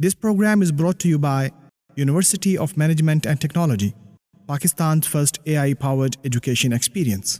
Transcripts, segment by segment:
This program is brought to you by University of Management and Technology, Pakistan's first AI-powered education experience.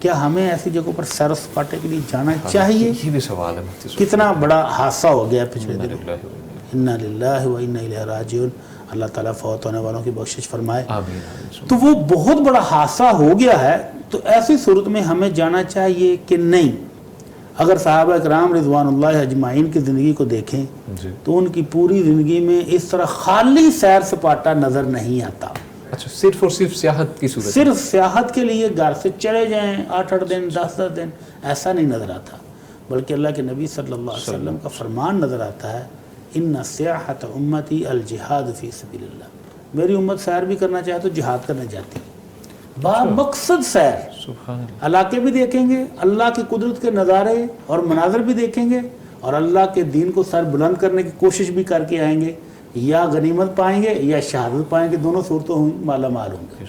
کیا ہمیں ایسی جگہوں پر سیر و سپاٹے کے لیے جانا چاہیے؟ یہ بھی سوال ہے مفتی صاحب. کتنا بڑا حادثہ ہو گیا پچھلے دنوں. انا للہ و انا الیہ راجعون. اللہ تعالیٰ فوت ہونے والوں کی بخشش فرمائے. آمین. تو وہ بہت بڑا حادثہ ہو گیا ہے. تو ایسی صورت میں ہمیں جانا چاہیے کہ نہیں؟ اگر صحابہ کرام رضوان اللہ اجمعین کی زندگی کو دیکھیں تو ان کی پوری زندگی میں اس طرح خالی سیر سپاٹا نظر نہیں آتا. اچھا, صرف اور صرف سیاحت کی صورت؟ صرف سیاحت کے لیے گھر سے چلے جائیں 8-8 دن 10-10 دن, ایسا نہیں نظر آتا. بلکہ اللہ کے نبی صلی اللہ علیہ وسلم کا فرمان نظر آتا ہے, ان سیاحت امتی الجہاد فی سبیل اللہ. میری امت سیر بھی کرنا چاہے تو جہاد کرنا چاہتی ہے, مقصد سیر. سبحان اللہ. علاقے بھی دیکھیں گے, اللہ کی قدرت کے نظارے اور مناظر بھی دیکھیں گے, اور اللہ کے دین کو سر بلند کرنے کی کوشش بھی کر کے آئیں گے. یا غنیمت پائیں گے یا شہادت پائیں گے, دونوں صورتوں مالا مال ہوں گے.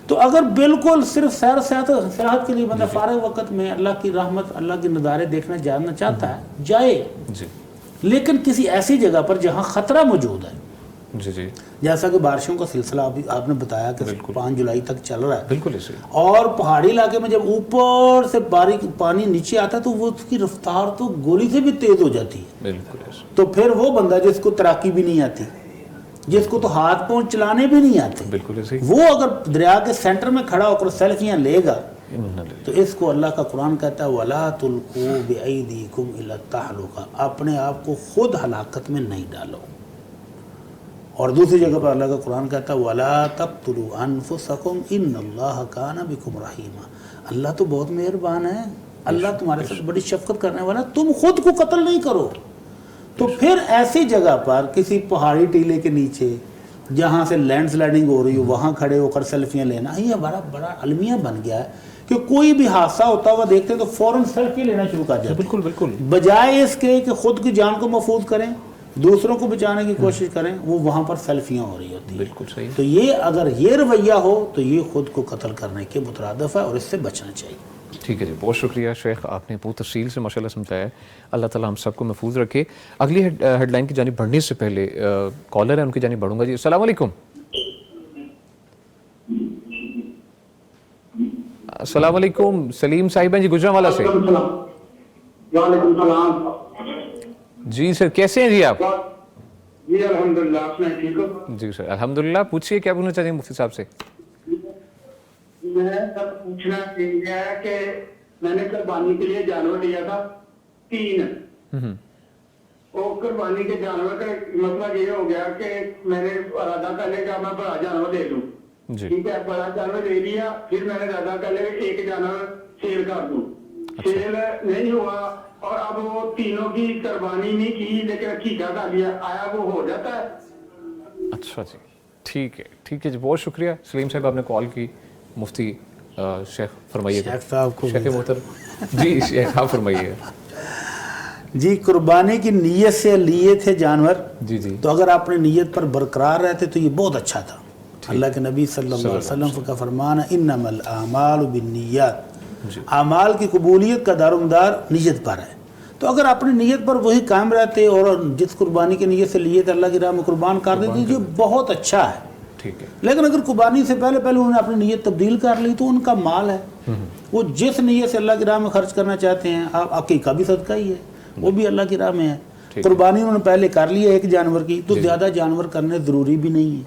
تو اگر بالکل صرف سیر سیاحت کے لیے بندہ فارغ وقت میں اللہ کی رحمت, اللہ کے نظارے دیکھنا جاننا چاہتا ہے, جائے, لیکن کسی ایسی جگہ پر جہاں خطرہ موجود ہے. جیسا کہ بارشوں کا سلسلہ آپ نے بتایا کہ 5 جولائی تک چل رہا ہے. بالکل ایسے. اور پہاڑی علاقے میں جب اوپر سے باریک پانی نیچے آتا ہے تو وہ اس کی رفتار تو گولی سے بھی تیز ہو جاتی ہے. بالکل ایسے. تو پھر وہ بندہ جس کو تیراکی بھی نہیں آتی, جس کو تو ہاتھ پاؤں چلانے بھی نہیں آتے, بالکل ایسے, وہ اگر دریا کے سینٹر میں کھڑا ہو کر سیلفیاں لے گا تو اس کو اللہ کا قرآن کہتا ہے وَلَا تُلْقُوا بِأَيْدِيكُمْ إِلَى التَّهْلُكَةِ. اپنے آپ کو خود ہلاکت میں نہیں ڈالو. اور دوسری جگہ پر اللہ کا قرآن کہتا ہے وَلَا تَقْتُلُوا أَنفُسَكُمْ إِنَّ اللَّهَ كَانَ بِكُمْ رَحِيمًا. اللہ تو بہت مہربان ہے, اللہ تمہارے ساتھ بڑی شفقت کرنے والا, تم خود کو قتل نہیں کرو. تو پھر ایسی جگہ پر کسی پہاڑی ٹیلے کے نیچے جہاں سے لینڈ سلائڈنگ ہو رہی ہو وہاں کھڑے ہو کر سیلفیاں لینا, یہ ہمارا بڑا المیہ بن گیا ہے کہ کوئی بھی حادثہ ہوتا ہوا دیکھتے ہیں تو فوراً سیلفی لینا شروع کر جاتے ہیں. بالکل بالکل. بجائے اس کے کہ خود کی جان کو محفوظ کریں, دوسروں کو بچانے کی کوشش کریں, وہ وہاں پر سیلفیاں ہو رہی ہوتی ہیں. بالکل صحیح. تو یہ اگر یہ رویہ ہو تو یہ خود کو قتل کرنے کے مترادف ہے اور اس سے بچنا چاہیے. ٹھیک ہے جی, بہت شکریہ شیخ, آپ نے بہت تفصیل سے ماشاءاللہ سمجھایا ہے. اللہ تعالیٰ ہم سب کو محفوظ رکھے. اگلی ہیڈ لائن کی جانب بڑھنے سے پہلے کالر ہے, ان کی جانب بڑھوں گا. جی السلام علیکم. السلام علیکم, سلیم صاحب ہیں جی گجرانوالا سے. وعلیکم السلام. جی سر, کیسے ہیں جی آپ؟ جی الحمدللہ, آپ نے ٹھیک ہو؟ جی سر الحمدللہ. پوچھئے کیا پوچھنا چاہتے ہیں مفتی صاحب سے؟ میں سب پوچھنا چاہیے ہے کہ میں نے قربانی کے لیے جانور لیا تھا 3, اور قربانی کے جانور کا مسئلہ یہ ہو گیا کہ میں نے ارادہ کر لیا کہ میں بڑا جانور لے لوں. ٹھیک ہے, بڑا جانور لے لیا, پھر میں نے ارادہ کر لیا ایک جانور سیل کر دوں. سیل نہیں ہوا اور اب وہ تینوں کی قربانی نہیں کی لیکن عقیقہ کر لیا, آیا وہ ہو جاتا ہے؟ اچھا جی, ٹھیک ہے ٹھیک ہے جی, بہت شکریہ سلیم صاحب, آپ نے کال کی. مفتی شیخ فرمائیے. شیخ صاحب کو شیخ محترم. جی شیخ صاحب فرمائیے. جی قربانی کی نیت سے لیے تھے جانور, جی جی, تو اگر آپ نے نیت پر برقرار رہتے تو یہ بہت اچھا تھا. اللہ کے نبی صلی اللہ علیہ وسلم کا فرمان ہے انما الاعمال بالنیات. اعمال کی قبولیت کا دار و مدار نیت پر ہے. تو اگر اپنی نیت پر وہی قائم رہتے اور جس قربانی کی نیت سے لیے تھے اللہ کی راہ میں قربان کر دیتے, جو بہت اچھا ہے. لیکن اگر قربانی سے پہلے انہوں نے اپنی نیت تبدیل کر لی تو ان کا مال ہے, وہ جس نیت سے اللہ کی راہ میں خرچ کرنا چاہتے ہیں, عقیقہ بھی صدقہ ہی ہے, وہ بھی اللہ کی راہ میں ہے. قربانی انہوں نے پہلے کر لی ہے ایک جانور کی, تو زیادہ جانور کرنے ضروری بھی نہیں ہے.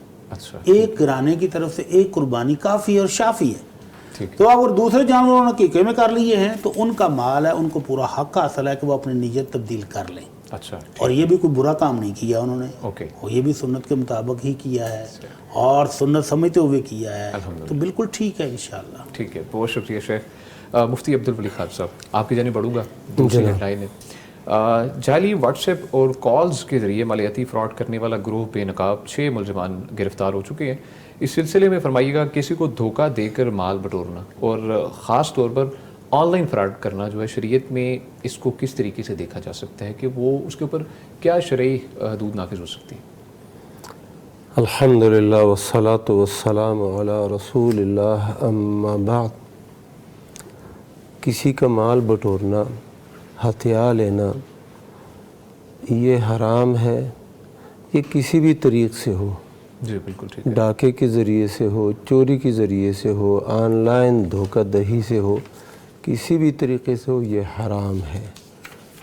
ایک گرانے کی طرف سے ایک قربانی کافی اور شافی ہے. تو اگر دوسرے جانور انہوں نے عقیقے میں کر لیے ہیں تو ان کا مال ہے, ان کو پورا حق حاصل ہے کہ وہ اپنی نیت تبدیل کر لیں. اور یہ بھی کوئی برا کام نہیں کیا انہوں نے, اور یہ بھی سنت کے مطابق ہی کیا ہے اور سنت سمجھتے ہوئے کیا ہے, تو بالکل ٹھیک ہے انشاءاللہ. ٹھیک ہے, بہت شکریہ شیخ. مفتی عبدالولی خان صاحب, آپ کی جانب بڑھوں گا. دوسری ہیڈ لائن ہے, جعلی واٹس ایپ اور کالز کے ذریعے مالیاتی فراڈ کرنے والا گروہ بے نقاب 6 ملزمان گرفتار ہو چکے ہیں. اس سلسلے میں فرمائیے گا کسی کو دھوکہ دے کر مال بٹورنا اور خاص طور پر آن لائن فراڈ کرنا جو ہے, شریعت میں اس کو کس طریقے سے دیکھا جا سکتا ہے کہ وہ اس کے اوپر کیا شرعی حدود نافذ ہو سکتی ہے؟ الحمدللہ والصلاة والسلام علی رسول اللہ, اما بعد. کسی کا مال بٹورنا, ہتھیار لینا, یہ حرام ہے. یہ کسی بھی طریق سے ہو, جی بالکل ٹھیک ہے, ڈاکے کے ذریعے سے ہو, چوری کے ذریعے سے ہو, آن لائن دھوکہ دہی سے ہو, کسی بھی طریقے سے ہو یہ حرام ہے۔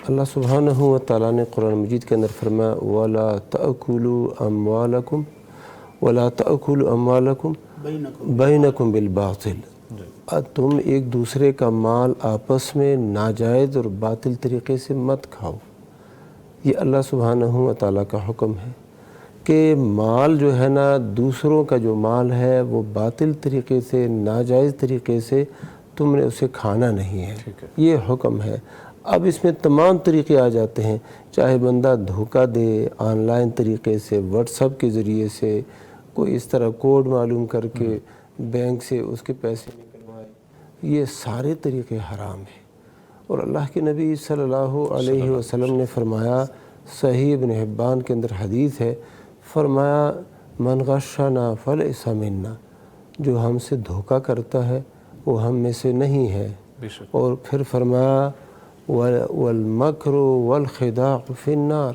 اللہ سبحانہ و تعالیٰ نے قرآن مجید کے اندر فرمایا وَلَا تَأْكُلُوا أَمْوَالَكُمْ بَيْنَكُمْ بِالْبَاطِلِ، تم ایک دوسرے کا مال آپس میں ناجائز اور باطل طریقے سے مت کھاؤ۔ یہ اللہ سبحانہ و تعالیٰ کا حکم ہے کہ مال جو ہے نا، دوسروں کا جو مال ہے وہ باطل طریقے سے ناجائز طریقے سے تم نے اسے کھانا نہیں ہے، یہ حکم ہے۔ اب اس میں تمام طریقے آ جاتے ہیں، چاہے بندہ دھوکہ دے آن لائن طریقے سے، واٹس ایپ کے ذریعے سے، کوئی اس طرح کوڈ معلوم کر کے بینک سے اس کے پیسے نکلوائے، یہ سارے طریقے حرام ہیں۔ اور اللہ کے نبی صلی اللہ علیہ وسلم نے فرمایا، صحیح ابن حبان کے اندر حدیث ہے، فرمایا من غشنا فلیس منا، جو ہم سے دھوکہ کرتا ہے وہ ہم میں سے نہیں ہے۔ اور پھر فرمایا والمکر والخداع فی النار،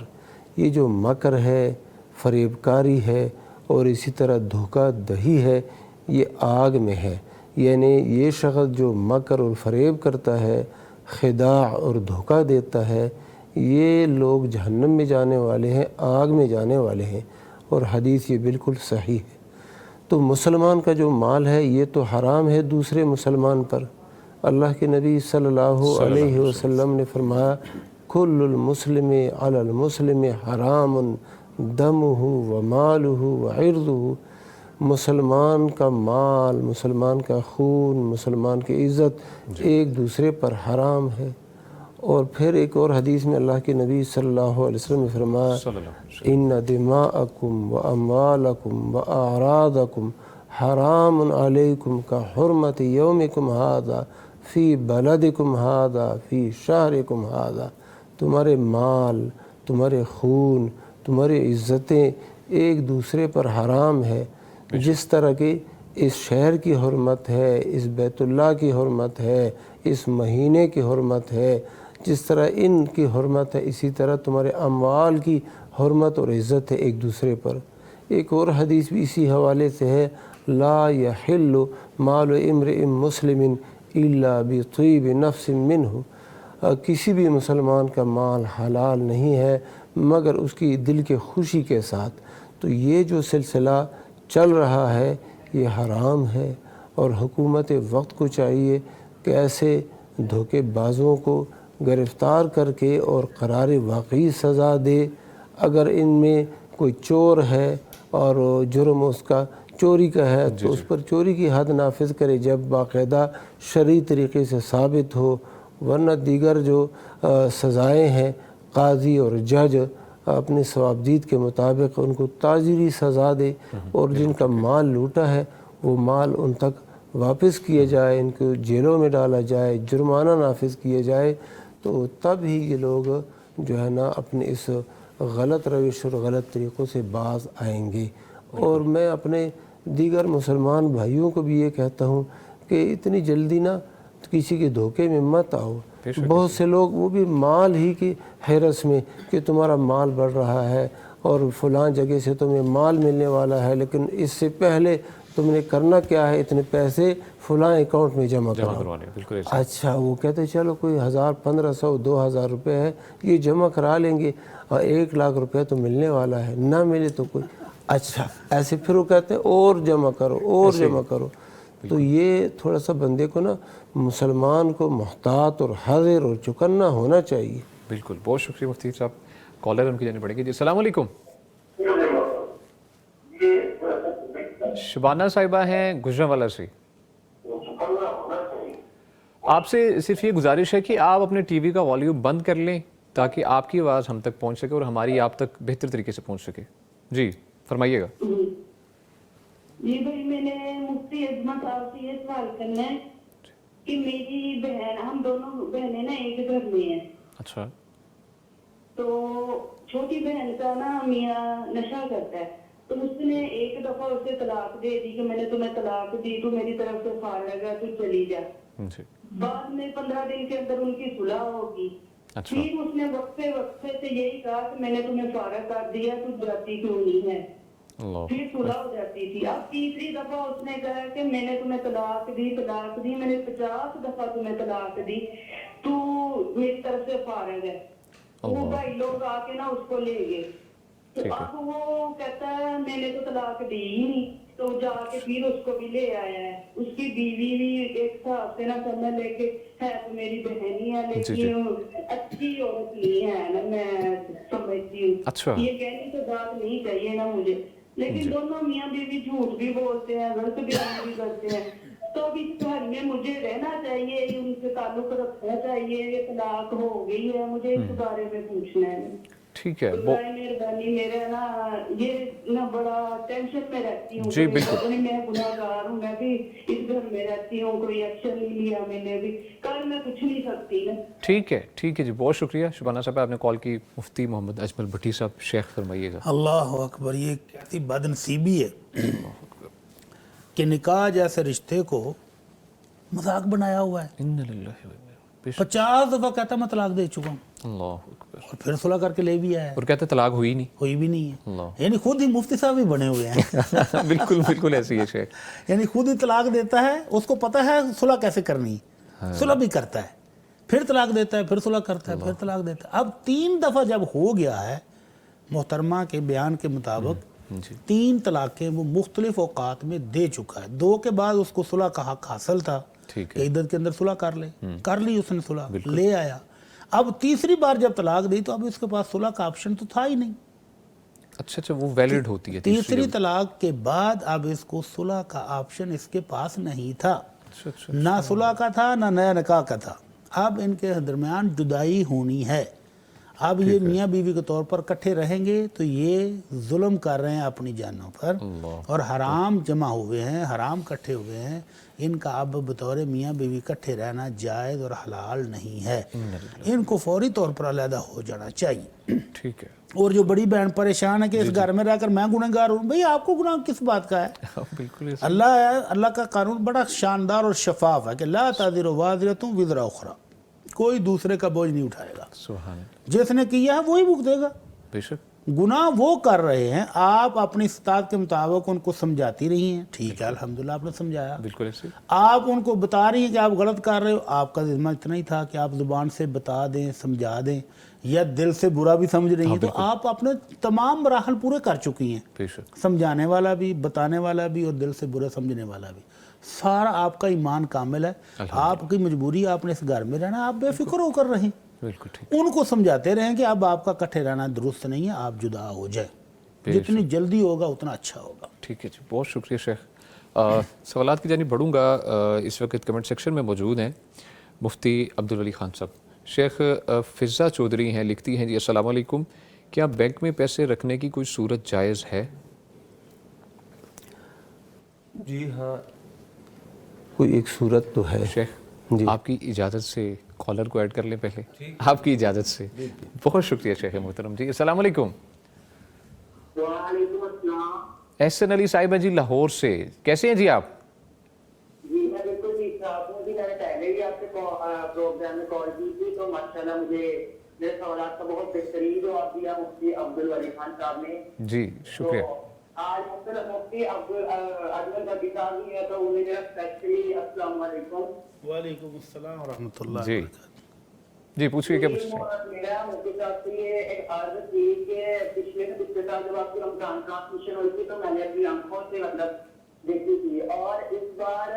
یہ جو مکر ہے، فریب کاری ہے اور اسی طرح دھوکہ دہی ہے، یہ آگ میں ہے۔ یعنی یہ شخص جو مکر اور فریب کرتا ہے، خداع اور دھوکہ دیتا ہے، یہ لوگ جہنم میں جانے والے ہیں، آگ میں جانے والے ہیں، اور حدیث یہ بالکل صحیح ہے۔ تو مسلمان کا جو مال ہے یہ تو حرام ہے دوسرے مسلمان پر۔ اللہ کے نبی صلی اللہ علیہ وسلم نے فرمایا کل المسلم علی المسلم حرام دمہ ومالہ وعرضہ، مسلمان کا مال، مسلمان کا خون، مسلمان کی عزت ایک دوسرے پر حرام ہے۔ اور پھر ایک اور حدیث میں اللہ کے نبی صلی اللہ علیہ وسلم نے فرمایا ان دماءکم واموالکم واعراضکم حرام علیکم کا حرمت یومکم ھذا فی بلدکم ھذا فی شہرکم ھذا، تمہارے مال، تمہارے خون، تمہاری عزتیں ایک دوسرے پر حرام ہے، جس طرح کہ اس شہر کی حرمت ہے، اس بیت اللہ کی حرمت ہے، اس مہینے کی حرمت ہے، جس طرح ان کی حرمت ہے اسی طرح تمہارے اموال کی حرمت اور عزت ہے ایک دوسرے پر۔ ایک اور حدیث بھی اسی حوالے سے ہے لا یحل مال امرئ مسلم الا بطیب نفس منہ، کسی بھی مسلمان کا مال حلال نہیں ہے مگر اس کی دل کے خوشی کے ساتھ۔ تو یہ جو سلسلہ چل رہا ہے یہ حرام ہے، اور حکومت وقت کو چاہیے کہ ایسے دھوکے بازوں کو گرفتار کر کے اور قرار واقعی سزا دے۔ اگر ان میں کوئی چور ہے اور جرم اس کا چوری کا ہے تو اس پر چوری کی حد نافذ کرے جب باقاعدہ شرعی طریقے سے ثابت ہو، ورنہ دیگر جو سزائیں ہیں قاضی اور جج اپنے ثوابدید کے مطابق ان کو تعزیری سزا دے، اور جن کا مال لوٹا ہے وہ مال ان تک واپس کیے جائے، ان کو جیلوں میں ڈالا جائے، جرمانہ نافذ کیے جائے، تو تب ہی یہ لوگ جو ہے نا اپنے اس غلط روش اور غلط طریقوں سے باز آئیں گے۔ اور میں اپنے دیگر مسلمان بھائیوں کو بھی یہ کہتا ہوں کہ اتنی جلدی نہ کسی کے دھوکے میں مت آؤ۔ بہت سے لوگ وہ بھی مال ہی کی حیرت میں کہ تمہارا مال بڑھ رہا ہے اور فلاں جگہ سے تمہیں مال ملنے والا ہے، لیکن اس سے پہلے تم نے کرنا کیا ہے، اتنے پیسے فلاں اکاؤنٹ میں جمع کروانے۔ اچھا وہ کہتے چلو کوئی 1000 1500 2000 روپے ہے یہ جمع کرا لیں گے، اور 1 لاکھ روپے تو ملنے والا ہے، نہ ملے تو کوئی اچھا ایسے پھر وہ کہتے ہیں اور جمع کرو اور جمع کرو۔ تو یہ تھوڑا سا بندے کو نا مسلمان کو محتاط اور حذر اور چکنا ہونا چاہیے۔ بالکل، بہت شکریہ مفتی صاحب۔ کالر ان کی جانے پڑے گی۔ جی السلام علیکم، شبانہ صاحبہ ہیں گجرانوالہ سے۔ آپ سے صرف یہ گزارش ہے کہ آپ اپنے ٹی وی کا والیوم بند کر لیں تاکہ آپ کی آواز ہم تک پہنچ سکے اور ہماری آپ تک بہتر طریقے سے پہنچ سکے۔ جی فرمائیے گا۔ جی بھائی میں نے مفتی عظمت صاحب سے یہ سوال کرنا ہے کہ میری بہن، ہم دونوں بہنیں نا ایک گھر میں ہیں۔ اچھا۔ تو چھوٹی بہن کا نا میاں نشہ کرتا ہے، تو اس نے ایک دفعہ اسے طلاق دے دی کہ میں نے تمہیں طلاق دی، تو میری طرف سے فارغ ہے، تو چلی جا۔ بعد میں 15 دن کے اندر ان کی صلح ہوگی۔ پھر اس نے وقفے سے یہی کہا کہ میں نے تمہیں فارغ کر دیا، تو جاتی کیوں نہیں ہے؟ پھر صلح ہو جاتی تھی. اب تیسری دفعہ اس نے کہا کہ میں نے تمہیں طلاق دی, میں نے 50 دفعہ تمہیں طلاق دی, تو میری طرف سے فارغ ہے. وہ بھائی لوگ آ کے نا اس کو لے گئے. تو اب وہ کہتا ہے میں نے تو طلاق دی ہی نہیں. تو جا کے پھر اس کو بھی لے آیا ہے. اس کی بیوی بھی ایک حساب سے نا سمجھ لے کے ہے تو میری بہنی ہے, لیکن اچھی عورت نہیں ہے نا, میں سمجھتی ہوں. یہ کہنے تو بات نہیں چاہیے نا مجھے, لیکن دونوں میاں بیوی جھوٹ بھی بولتے ہیں, غلط بیان بھی کرتے ہیں. تو اب اس گھر میں مجھے رہنا چاہیے, ان سے تعلق رکھنا چاہیے. یہ طلاق ہو گئی ہے, مجھے اس بارے میں پوچھنا ہے. ٹھیک ہے, مہربانی, میرا نا یہ نا بڑا ٹینشن میں رہتی ہوں. جی بالکل, میں گناہگار ہوں, میں بھی اس گھر میں رہتی ہوں, کوئی ایکشن نہیں لیا میں نے بھی, کل میں کچھ نہیں سکتی نا. ٹھیک ہے جی, بہت شکریہ شبانہ صاحب, آپ نے کال کی. مفتی محمد اجمل بھٹی صاحب, شیخ فرمائیے گا. اللہ اکبر, یہ کیسی بد نصیبی ہے کہ نکاح جیسے رشتے کو مذاق بنایا ہوا ہے. 50 دفعہ کہتا میں طلاق دے چکا ہوں, اللہ اکبر, اور پھر صلح کر کے لے بھی آیا, اور کہتے طلاق ہوئی بھی نہیں ہے. یعنی خود ہی مفتی صاحب ہی بنے ہوئے ہیں. بالکل ایسی ہے شیخ, یعنی خود ہی طلاق دیتا ہے, اس کو پتہ ہے صلح کیسے کرنی ہے, صلح بھی کرتا ہے, پھر طلاق دیتا ہے, پھر صلح کرتا ہے, پھر طلاق دیتا ہے. اب 3 دفعہ جب ہو گیا ہے, محترمہ کے بیان کے مطابق 3 طلاقیں وہ مختلف اوقات میں دے چکا ہے. 2 کے بعد اس کو صلح کا حق حاصل تھا کہ عدت کے اندر صلح کر لی اس نے, صلح لے آیا. اب تیسری بار جب طلاق دی تو اب اس کے پاس صلح کا آپشن تو تھا ہی نہیں. اچھا وہ ویلڈ ہوتی ہے. تیسری طلاق کے بعد اب اس کو صلح کا آپشن اس کے پاس نہیں تھا, نہ صلح کا تھا نہ نیا نکاح کا تھا. اب ان کے درمیان جدائی ہونی ہے. اب یہ میاں بیوی کے طور پر کٹھے رہیں گے تو یہ ظلم کر رہے ہیں اپنی جانوں پر, اور حرام جمع ہوئے ہیں, حرام کٹھے ہوئے ہیں. ان کا اب بطور میاں بیوی کٹھے رہنا جائز اور حلال نہیں ہے. ان کو فوری طور پر علیحدہ ہو جانا چاہیے. ٹھیک ہے. اور جو بڑی بہن پریشان ہے کہ اس گھر میں رہ کر میں گنہگار ہوں, بھئی آپ کو گناہ کس بات کا ہے؟ بالکل, اللہ کا قانون بڑا شاندار اور شفاف ہے کہ لا تزر وازرۃ وزر اخری, کوئی دوسرے کا بوجھ نہیں اٹھائے گا. سبحان اللہ, جس نے کیا ہے وہی بھگتے گا. بے شک, گناہ وہ کر رہے ہیں, آپ اپنی استطاعت کے مطابق ان کو سمجھاتی رہی ہیں, ٹھیک ہے الحمدللہ آپ نے سمجھایا. بالکل ایسے, آپ ان کو بتا رہی ہیں کہ آپ غلط کر رہے ہو, آپ کا ذمہ اتنا ہی تھا کہ آپ زبان سے بتا دیں, سمجھا دیں, یا دل سے برا بھی سمجھ رہی ہیں تو آپ اپنے تمام مراحل پورے کر چکی ہیں. بے شک, سمجھانے والا بھی, بتانے والا بھی, اور دل سے برا سمجھنے والا بھی, سارا آپ کا ایمان کامل ہے. آپ کی مجبوری, آپ نے اس گھر میں رہنا, آپ بے فکر ہو کر رہیں. بالکل ٹھیک. ان کو سمجھاتے رہیں کہ اب آپ کا کٹھے رہنا درست نہیں ہے, آپ جدا ہو جائیں, جتنی جلدی ہوگا اتنا اچھا ہوگا. ٹھیک ہے جی, بہت شکریہ شیخ. سوالات کی جانب بڑھوں گا. اس وقت کمنٹ سیکشن میں موجود ہیں مفتی عبدالولی خان صاحب. شیخ فضا چودھری ہیں, لکھتی ہیں جی السلام علیکم, کیا بینک میں پیسے رکھنے کی کوئی صورت جائز ہے؟ جی ہاں, کوئی ایک صورت تو ہے. شیخ آپ کی اجازت سے کالر کو ایڈ کر لیں پہلے, آپ کی اجازت سے. بہت شکریہ شیخ محترم جی. السلام علیکم. وعلیکم السلام. احسن علی صاحب جی لاہور سے, کیسے ہیں جی آپ؟ جی میں بالکل ٹھیک ٹھاک ہوں جی. میں نے پہلے بھی آپ کے پروگرام میں کال کی تھی, تو ماشاءاللہ مجھے میرے سوالات کا بہت بہترین جواب دیا مفتی عبدالولی خان صاحب نے. جی شکریہ. آج مفتی اجمل بھٹی صاحب بھی ہے, تو انہیں میرا اسپیشلی السلام علیکم. وعلیکم السلام ورحمۃ اللہ. جی جی پوچھئے, کیا پوچھ رہے ہیں؟ میرا مفتی صاحب سے یہ ایک عرض تھی کہ پچھلے سال جب آپ کی رمضان ٹرانسمیشن ہوئی تھی تو میں نے اپنی آنکھوں سے مطلب دیکھی تھی, اور اس بار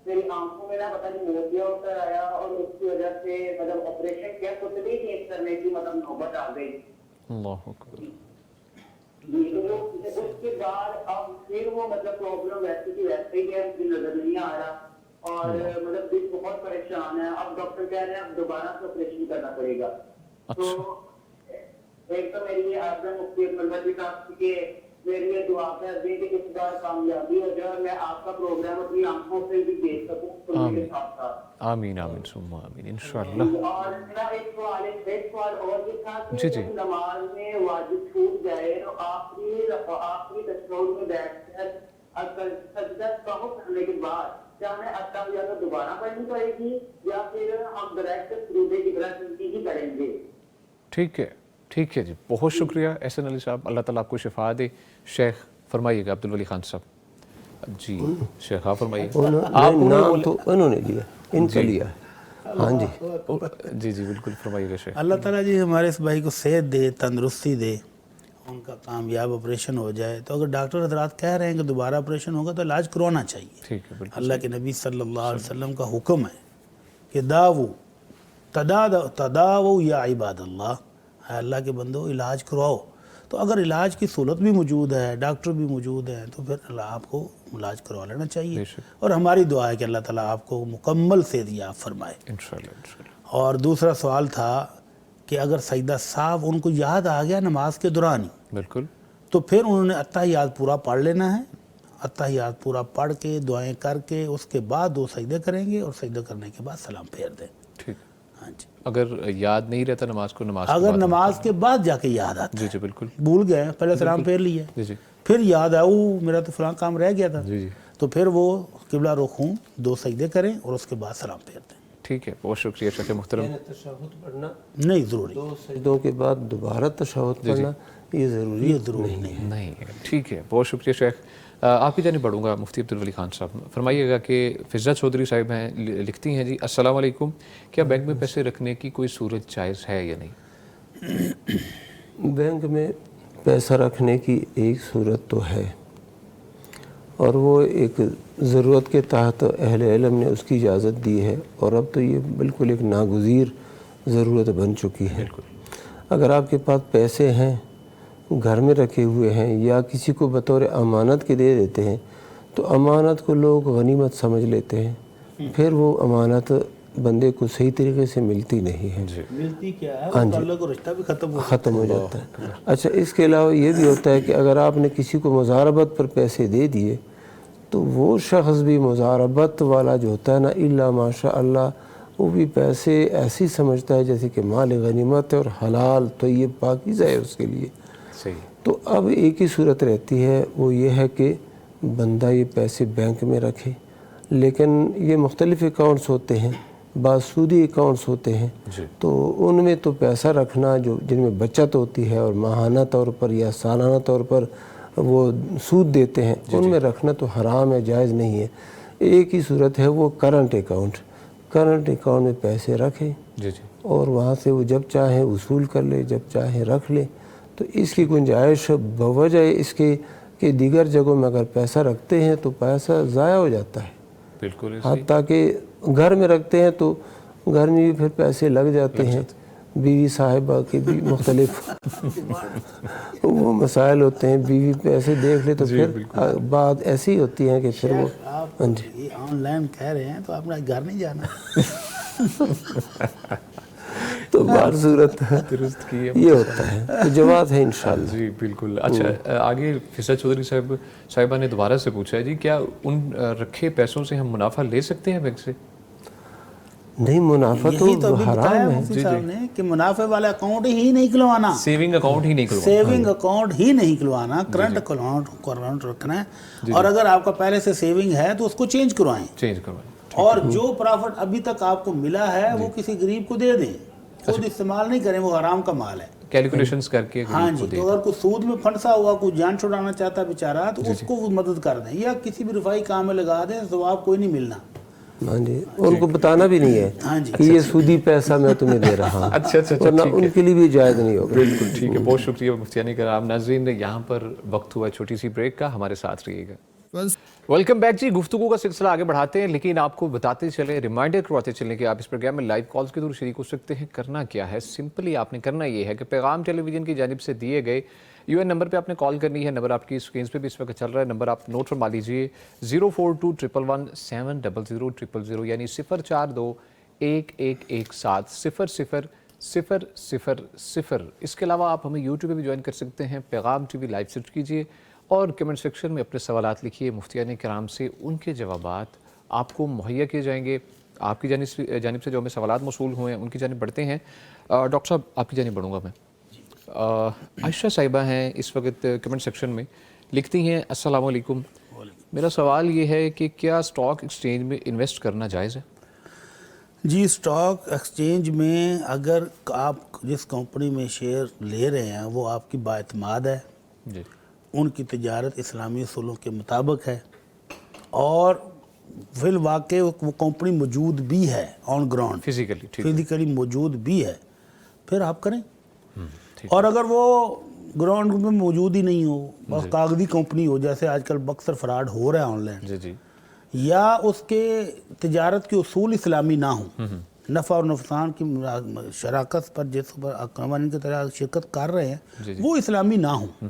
میری آنکھوں میں نہ پتہ نہیں موتیا اتر آیا, اور اس کی وجہ سے مطلب آپریشن کیا کچھ بھی چینج کرنے کی مطلب نوبت آ گئی. اللہ اکبر. اس کے بعد اب پھر وہ مطلب پرابلم ویسے کی ویسے ہی ہے, مجھے نظر نہیں آ رہا, اور مطلب دل بہت پریشان ہے. اب ڈاکٹر کہہ رہے ہیں اب دوبارہ سے آپریشن کرنا پڑے گا. تو ایک تو میری یہ عرض ہے مفتی اجمل بھٹی صاحب کہ میری یہ دعا کر دیں کہ اس بار کامیابی ہو جائے, اور میں آپ کا پروگرام اپنی آنکھوں سے بھی دیکھ سکوں سننے کے ساتھ ساتھ. آمین آمین ثم آمین انشاءاللہ. اور میرا ایک سوال اور یہ تھا کہ نماز میں واجب چھوٹ جائے تو آخری تشہد میں بیٹھ کر سجدہ سہو کرنے کے بعد کیا ہمیں التحیات دوبارہ پڑھنی پڑے گی, یا پھر ہم ڈائریکٹ سجدے کی طرح ہی کریں گے؟ ٹھیک ہے جی, بہت شکریہ احسن علی صاحب, اللہ تعالیٰ آپ کو شفا دے. شیخ فرمائیے گا عبدالولی خان صاحب. جی شیخ آپ فرمائیے. نام تو انہوں نے لیا, ان کا لیا ہے. ہاں جی جی جی بالکل فرمائیے گا شیخ. اللہ تعالیٰ جی ہمارے اس بھائی کو صحت دے, تندرستی دے, ان کا کامیاب آپریشن ہو جائے. تو اگر ڈاکٹر حضرات کہہ رہے ہیں کہ دوبارہ آپریشن ہوگا تو علاج کروانا چاہیے. ٹھیک ہے بالکل. اللہ کے نبی صلی اللہ علیہ وسلم کا حکم ہے کہ تداو یا عباد اللہ, اے اللہ کے بندو علاج کرواؤ. تو اگر علاج کی سہولت بھی موجود ہے, ڈاکٹر بھی موجود ہیں, تو پھر اللہ آپ کو علاج کروا لینا چاہیے. اور ہماری دعا ہے کہ اللہ تعالیٰ آپ کو مکمل صحت یاب فرمائے انشاءاللہ. اور دوسرا سوال تھا کہ اگر سجدہ صاحب ان کو یاد آ گیا نماز کے دوران ہی, بالکل, تو پھر انہوں نے اتحیات پورا پڑھ لینا ہے. اتحیات پورا پڑھ کے دعائیں کر کے اس کے بعد 2 سجدے کریں گے, اور سجدہ کرنے کے بعد سلام پھیر دیں. ٹھیک. ہاں جی. اگر یاد نہیں رہتا نماز کو, اگر نماز کے بعد جا کے یاد آتا جی جی بالکل, بھول گئے پہلے سلام پھیر لیا, جی جی پھر یاد آیا میرا تو فلاں کام رہ گیا تھا, جی جی, تو پھر وہ قبلہ رخ ہوں 2 سجدے کریں اور اس کے بعد سلام پھیر دیں. ٹھیک ہے. بہت شکریہ شیخ محترم. تشہد پڑھنا نہیں ضروری, 2 سجدوں کے بعد دوبارہ تشہد پڑھنا یہ ضروری نہیں ہے. ٹھیک ہے. بہت شکریہ شیخ. آپ کی جانب بڑھوں گا مفتی عبدالولی خان صاحب. فرمائیے گا کہ فضا چودھری صاحب ہیں, لکھتی ہیں جی السلام علیکم, کیا بینک میں پیسے رکھنے کی کوئی صورت جائز ہے یا نہیں؟ بینک میں پیسہ رکھنے کی ایک صورت تو ہے, اور وہ ایک ضرورت کے تحت اہل علم نے اس کی اجازت دی ہے, اور اب تو یہ بالکل ایک ناگزیر ضرورت بن چکی ہے. اگر آپ کے پاس پیسے ہیں, گھر میں رکھے ہوئے ہیں, یا کسی کو بطور امانت کے دے دیتے ہیں, تو امانت کو لوگ غنیمت سمجھ لیتے ہیں, پھر وہ امانت بندے کو صحیح طریقے سے ملتی نہیں ہے. ملتی کیا ہے, ہاں جی, تعلق اور رشتہ بھی ختم ہو جاتا ہے. اچھا, اس کے علاوہ یہ بھی ہوتا ہے کہ اگر آپ نے کسی کو مزاربت پر پیسے دے دیے, تو وہ شخص بھی مزاربت والا جو ہوتا ہے نا, الا ماشاء اللہ, وہ بھی پیسے ایسی سمجھتا ہے جیسے کہ مال غنیمت ہے اور حلال طیب پاکیزہ ہے اس کے لیے. صحیح. تو اب ایک ہی صورت رہتی ہے, وہ یہ ہے کہ بندہ یہ پیسے بینک میں رکھے, لیکن یہ مختلف اکاؤنٹس ہوتے ہیں, بعض سودی اکاؤنٹس ہوتے ہیں, تو ان میں تو پیسہ رکھنا جو جن میں بچت ہوتی ہے اور ماہانہ طور پر یا سالانہ طور پر وہ سود دیتے ہیں, ان میں رکھنا تو حرام ہے, جائز نہیں ہے. ایک ہی صورت ہے وہ کرنٹ اکاؤنٹ میں پیسے رکھیں, اور وہاں سے وہ جب چاہیں وصول کر لے, جب چاہیں رکھ لیں. تو اس کی گنجائش بوجہ اس کے کہ دیگر جگہوں میں اگر پیسہ رکھتے ہیں تو پیسہ ضائع ہو جاتا ہے. بالکل. حتیٰ کہ گھر میں رکھتے ہیں تو گھر میں بھی پھر پیسے لگ جاتے ہیں, بیوی صاحبہ کے بھی مختلف وہ مسائل ہوتے ہیں, بیوی پیسے دیکھ لے تو پھر بات ایسی ہوتی ہے کہ پھر وہ آپ یہ آن لائن کہہ رہے ہیں تو آپ نے گھر نہیں جانا. تو بار صورت درست کی یہ ہوتا ہے, تو جواب ہے انشاءاللہ. جی بالکل. اچھا, آگے فضا چودھری صاحبہ نے دوبارہ سے پوچھا ہے جی, کیا ان رکھے پیسوں سے ہم منافع لے سکتے ہیں بینک سے؟ نہیں, منافع تو حرام ہے. مفتی صاحب نے کہ منافع والا اکاؤنٹ ہی نہیں کھلوانا, سیونگ اکاؤنٹ ہی نہیں کھلوانا, سیونگ اکاؤنٹ ہی نہیں کھلوانا, کرنٹ اکاؤنٹ رکھنا ہے. اور اگر آپ کا پہلے سے سیونگ ہے تو اس کو چینج کروائیں, اور جو پرافٹ ابھی تک آپ کو ملا ہے وہ کسی غریب کو دے دیں, خود استعمال نہیں کریں, وہ حرام کا مال ہے. کیلکولیشنز کر کے. ہاں جی, تو اگر کوئی سود میں پھنسا ہوا, کوئی جان چھڑانا چاہتا ہے بیچارہ, تو اس کو مدد کر دیں, یا کسی بھی رفائی کام میں لگا دیں, ثواب کوئی نہیں ملنا. ہاں جی, ان کو بتانا بھی نہیں ہے کہ یہ سودی پیسہ میں تمہیں دے رہا ہوں. اچھا, ورنہ ان کے لیے بھی جائز نہیں ہوگا. بالکل ٹھیک ہے. بہت شکریہ مفتیان کرام. ناظرین, یہاں پر وقت ہوا چھوٹی سی بریک کا, ہمارے ساتھ رہیے گا. ویلکم بیک جی. گفتگو کا سلسلہ آگے بڑھاتے ہیں, لیکن آپ کو بتاتے چلیں, ریمائنڈر کرواتے چلیں کہ آپ اس پروگرام میں لائیو کالز کے تھرو شریک ہو سکتے ہیں. کرنا کیا ہے, سمپلی آپ نے کرنا یہ ہے کہ پیغام ٹیلی ویژن کی جانب سے دیے گئے UN نمبر پہ آپ نے کال کرنی ہے. نمبر آپ کی اسکرینز پہ بھی اس وقت چل رہا ہے, نمبر آپ نوٹ فرما لیجیے, 04211170000, یعنی 04211170000. اس کے علاوہ آپ ہمیں یوٹیوب پہ بھی جوائن کر سکتے ہیں, پیغام ٹی وی لائیو سرچ کیجیے, اور کمنٹ سیکشن میں اپنے سوالات لکھیے. مفتیان کرام سے ان کے جوابات آپ کو مہیا کیے جائیں گے. آپ کی جانب سے جو ہمیں سوالات موصول ہوئے ہیں ان کی جانب بڑھتے ہیں. ڈاکٹر صاحب, آپ کی جانب بڑھوں گا میں. عائشہ صاحبہ ہیں اس وقت کمنٹ سیکشن میں, لکھتی ہیں السلام علیکم, میرا سوال یہ ہے کہ کیا سٹاک ایکسچینج میں انویسٹ کرنا جائز ہے؟ جی, سٹاک ایکسچینج میں اگر آپ جس کمپنی میں شیئر لے رہے ہیں وہ آپ کی بااعتماد ہے, ان کی تجارت اسلامی اصولوں کے مطابق ہے اور فی الواقع وہ کمپنی موجود بھی ہے آن گراؤنڈ، فزیکلی موجود بھی ہے، پھر آپ کریں۔ اور اگر وہ گراؤنڈ میں موجود ہی نہیں ہو، بس کاغذی کمپنی ہو، جیسے آج کل اکثر فراڈ ہو رہا ہے آن لائن، یا اس کے تجارت کے اصول اسلامی نہ ہوں، نفع اور نقصان کی شراکت پر جس پر قوانین کی طرح شرکت کر رہے ہیں وہ اسلامی نہ ہوں،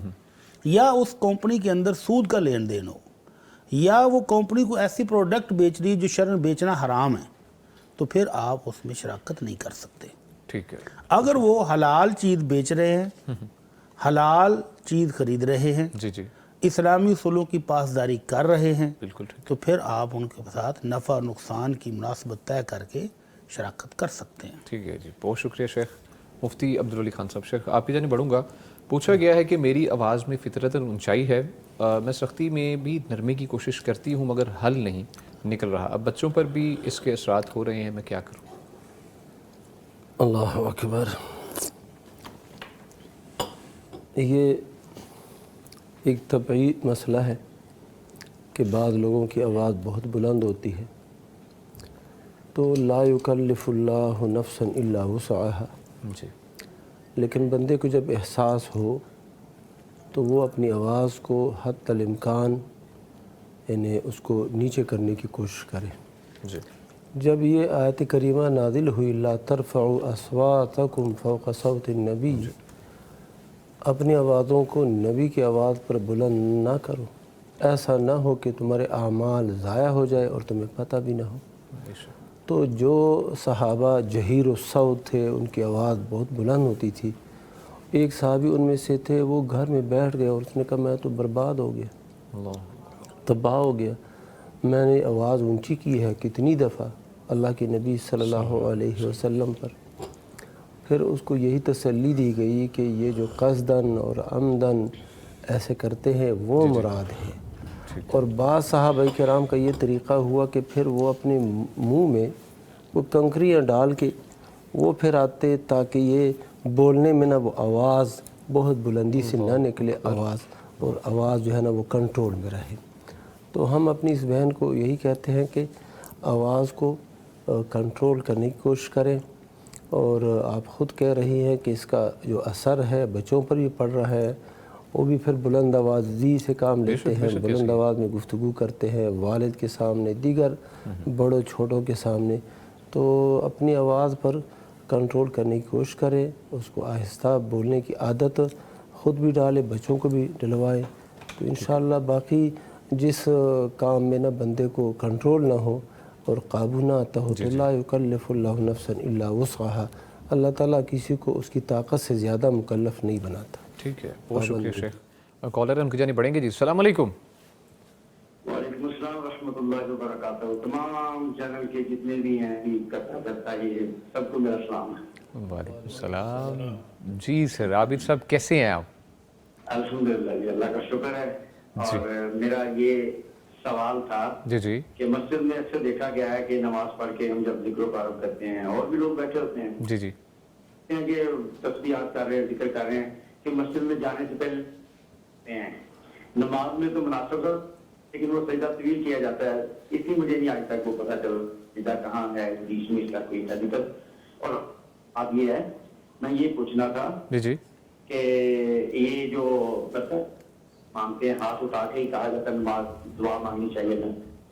یا اس کمپنی کے اندر سود کا لین دین ہو، یا وہ کمپنی کو ایسی پروڈکٹ بیچ رہی ہے جو شرعاً بیچنا حرام ہے، تو پھر آپ اس میں شراکت نہیں کر سکتے۔ ٹھیک ہے، اگر وہ حلال چیز بیچ رہے ہیں، حلال چیز خرید رہے ہیں، اسلامی اصولوں کی پاسداری کر رہے ہیں، تو پھر آپ ان کے ساتھ نفع اور نقصان کی مناسبت طے کر کے شراکت کر سکتے ہیں۔ ٹھیک ہے جی، بہت شکریہ شیخ مفتی عبدالولی خان صاحب۔ شیخ آپ کی جانب بڑھوں گا۔ پوچھا گیا ہے کہ میری آواز میں فطرتاً اونچائی ہے، میں سختی میں بھی نرمی کی کوشش کرتی ہوں مگر حل نہیں نکل رہا، اب بچوں پر بھی اس کے اثرات ہو رہے ہیں، میں کیا کروں؟ اللہ اکبر۔ یہ ایک طبعی مسئلہ ہے کہ بعض لوگوں کی آواز بہت بلند ہوتی ہے، تو لا یکلف اللہ نفسا الا وسعها، لیکن بندے کو جب احساس ہو تو وہ اپنی آواز کو حتی الامکان یعنی اس کو نیچے کرنے کی کوشش کرے۔ جب یہ آیت کریمہ نازل ہوئی لا ترفعوا اصواتکم فوق صوت النبی، اپنی آوازوں کو نبی کی آواز پر بلند نہ کرو، ایسا نہ ہو کہ تمہارے اعمال ضائع ہو جائے اور تمہیں پتہ بھی نہ ہو۔ تو جو صحابہ جہیر الصوت تھے ان کی آواز بہت بلند ہوتی تھی، ایک صحابی ان میں سے تھے، وہ گھر میں بیٹھ گئے اور اس نے کہا میں تو برباد ہو گیا، تباہ ہو گیا، میں نے آواز اونچی کی ہے کتنی دفعہ اللہ کے نبی صلی اللہ علیہ وسلم پر۔ پھر اس کو یہی تسلی دی گئی کہ یہ جو قصداً اور عمداً ایسے کرتے ہیں وہ مراد ہے۔ اور بعض صحابہ کرام کا یہ طریقہ ہوا کہ پھر وہ اپنے منہ میں وہ کنکریاں ڈال کے وہ پھر آتے تاکہ یہ بولنے میں نہ وہ آواز بہت بلندی سے نہ نکلے آواز، اور آواز جو ہے نا وہ کنٹرول میں رہے۔ تو ہم اپنی اس بہن کو یہی کہتے ہیں کہ آواز کو کنٹرول کرنے کی کوشش کریں، اور آپ خود کہہ رہی ہیں کہ اس کا جو اثر ہے بچوں پر بھی پڑ رہا ہے، وہ بھی پھر بلند آوازی سے کام لیتے ہیں، بلند آواز میں گفتگو کرتے ہیں والد کے سامنے، دیگر بڑوں چھوٹوں کے سامنے۔ تو اپنی آواز پر کنٹرول کرنے کی کوشش کریں، اس کو آہستہ بولنے کی عادت خود بھی ڈالے، بچوں کو بھی ڈلوائے، تو انشاءاللہ باقی جس کام میں نہ بندے کو کنٹرول نہ ہو اور قابو نہ آتا ہو تو لا یکلف اللہ نفسا الا وسعها، اللہ تعالیٰ کسی کو اس کی طاقت سے زیادہ مکلف نہیں بناتا۔ ٹھیک ہے، بہت شکریہ شیخ۔ کالر ہے ان کی جانب بڑھیں گے جی۔ السلام علیکم۔ وعلیکم السلام ورحمۃ اللہ وبرکاتہ۔ تمام چینل کے جتنے بھی ہیں کرتا یہ سب کو میرا سلام ہے۔ وعلیکم السلام جی سر، عابد صاحب کیسے ہیں آپ؟ الحمدللہ جی، اللہ کا شکر ہے۔ اور میرا یہ سوال تھا کہ مسجد میں اکثر دیکھا گیا ہے کہ نماز پڑھ کے ہم جب ذکر و قرب کرتے ہیں اور بھی لوگ بیٹھے ہوتے ہیں کہ تسبیحات کر رہے ہیں، ذکر کر رہے ہیں، کہ مسجد میں جانے سے پہلے ہیں نماز میں تو مناسب ہے لیکن وہ سجدہ طویل کیا جاتا ہے، اس لیے مجھے نہیں آج تک وہ پتہ چل سجدہ کہاں ہے، بیچ میں اس کا کوئی حقیقت۔ اور اب یہ ہے میں یہ پوچھنا تھا کہ یہ جو مانگتے ہیں ہاتھ اٹھا کے ہی کہا جاتا ہے نماز دعا مانگنی چاہیے نا،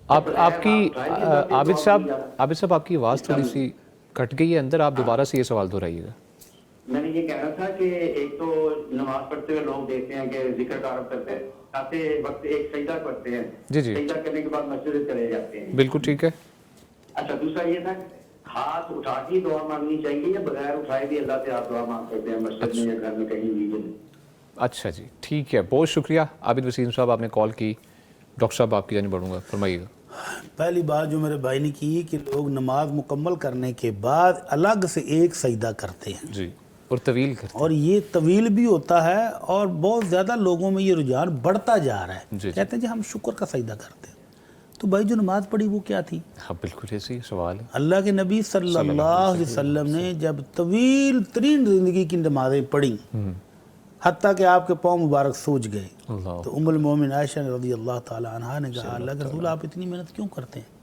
آپ کی عابد صاحب آپ کی آواز تھوڑی سی کٹ گئی ہے اندر، آپ دوبارہ سے یہ سوال دہرائیے گا۔ میں نے یہ کہنا تھا کہ ایک تو نماز پڑھتے ہوئے لوگ دیکھتے ہیں کہ ذکر کا عرب کرتے ہیں، آتے وقت ایک سجدہ کرتے ہیں، سجدہ کرنے کے بعد مسجد چلے جاتے ہیں۔ بالکل ٹھیک ہے۔ اچھا، دوسرا یہ تھا ہاتھ اٹھا کے دعا مانگنی چاہیے یا بغیر اٹھائے بھی اللہ سے آپ دعا مانگ سکتے ہیں مسجد میں یا گھر میں کہیں بھی؟ اچھا جی ٹھیک ہے، بہت شکریہ عابد وسیم صاحب، آپ نے کال کی۔ ڈاکٹر صاحب آپ کی جانب بڑھوں گا، فرمائیے گا۔ پہلی بات جو میرے بھائی نے کی کہ لوگ نماز مکمل کرنے کے بعد الگ سے ایک سجدہ کرتے ہیں جی، اور طویل کرتے ہیں، اور یہ طویل بھی ہوتا ہے، اور بہت زیادہ لوگوں میں یہ رجحان بڑھتا جا رہا ہے، کہتے ہیں جی ہم شکر کا سجدہ کرتے ہیں۔ تو بھائی جو نماز پڑھی وہ کیا تھی؟ ہاں بالکل ایسے سوال ہے۔ اللہ کے نبی صلی اللہ علیہ وسلم نے جب طویل ترین زندگی کی نمازیں پڑھی، حتیٰ کہ آپ کے پاؤں مبارک سوج گئے. اللہ تو ام المومن عائشہ رضی اللہ تعالی عنہا نے کہا اللہ کے رسول آپ اتنی محنت کیوں کرتے ہیں؟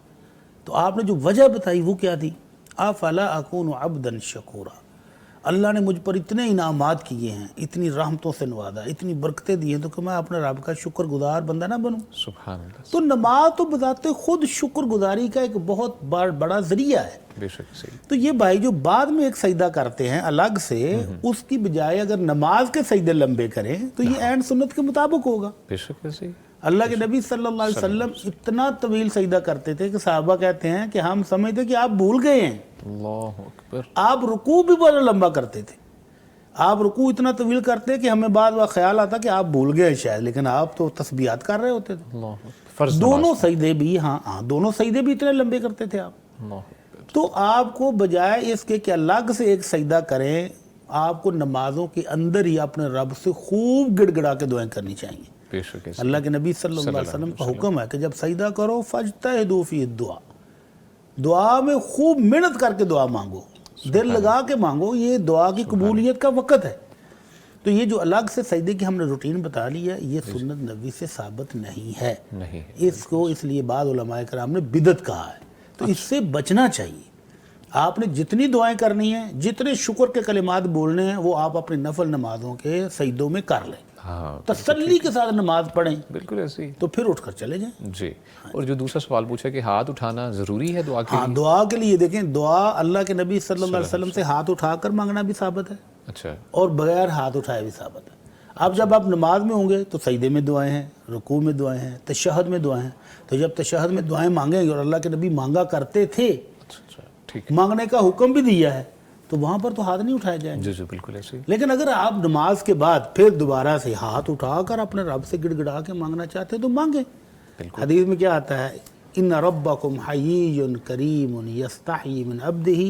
تو آپ نے جو وجہ بتائی وہ کیا تھی؟ افلا اکون عبدا شکورا، اللہ نے مجھ پر اتنے انعامات کیے ہیں، اتنی رحمتوں سے نوازا، اتنی برکتیں دی ہیں، تو کہ میں اپنے رب کا شکر گزار بندہ نہ بنوں؟ سبحان اللہ. تو نماز تو بذات خود شکر گزاری کا ایک بہت بڑا ذریعہ ہے. بے شک صحیح. تو یہ بھائی جو بعد میں ایک سجدہ کرتے ہیں الگ سے، اس کی بجائے اگر نماز کے سجدے لمبے کریں تو یہ عین سنت کے مطابق ہوگا. بے شک صحیح. اللہ کے نبی صلی اللہ علیہ وسلم اتنا طویل سجدہ کرتے تھے کہ صحابہ کہتے ہیں کہ ہم سمجھتے کہ آپ بھول گئے ہیں. اللہ اکبر. آپ رکوع بھی بڑا لمبا کرتے تھے، آپ رکوع اتنا طویل کرتے کہ ہمیں بعد وقت خیال آتا کہ آپ بھول گئے شاید، لیکن آپ تو تسبیحات کر رہے ہوتے تھے. اللہ اکبر. فرض دونوں سجدے بھی دونوں سجدے بھی اتنے لمبے کرتے تھے آپ. اللہ اکبر. تو آپ کو بجائے اس کے کہ الگ سے ایک سجدہ کریں، آپ کو نمازوں کے اندر ہی اپنے رب سے خوب گڑ گڑا کے دعائیں کرنی چاہیے. بے شک. اللہ کے نبی صلی اللہ علیہ وسلم کا حکم ہے کہ جب سجدہ کرو فاجتہدوا فی الدعاء، دعا میں خوب محنت کر کے دعا مانگو، دل لگا کے مانگو، یہ دعا کی قبولیت کا وقت ہے. تو یہ جو الگ سے سجدے کی ہم نے روٹین بتا لی ہے، یہ سنت نبی سے ثابت نہیں ہے. اس کو اس لیے بعض علماء کرام نے بدعت کہا ہے. تو اس سے بچنا چاہیے. آپ نے جتنی دعائیں کرنی ہیں، جتنے شکر کے کلمات بولنے ہیں، وہ آپ اپنی نفل نمازوں کے سجدوں میں کر لیں. تسلی کے ساتھ نماز پڑھیں. بالکل ایسے ہی. تو پھر اٹھ کر چلے جائیں. جی. اور جو دوسرا سوال پوچھا کہ ہاتھ اٹھانا ضروری ہے دعا کے لیے؟ دعا کے لیے دیکھیں، دعا اللہ کے نبی صلی اللہ علیہ وسلم سے ہاتھ اٹھا کر مانگنا بھی ثابت ہے، اچھا، اور بغیر ہاتھ اٹھائے بھی ثابت ہے. اب جب آپ نماز میں ہوں گے تو سجدے میں دعائیں ہیں، رکوع میں دعائیں ہیں، تشہد میں دعائیں ہیں. تو جب تشہد میں دعائیں مانگیں گے، اور اللہ کے نبی مانگا کرتے تھے، ٹھیک، مانگنے کا حکم بھی دیا ہے، تو وہاں پر تو ہاتھ نہیں اٹھائے جائیں گے. جی بالکل ایسے ہی. لیکن اگر آپ نماز کے بعد پھر دوبارہ سے ہاتھ اٹھا کر اپنے رب سے گڑ گڑا کے مانگنا چاہتے ہیں تو مانگیں. حدیث میں کیا آتا ہے؟ ان ربکم حیی کریم یستحیی من عبدہ،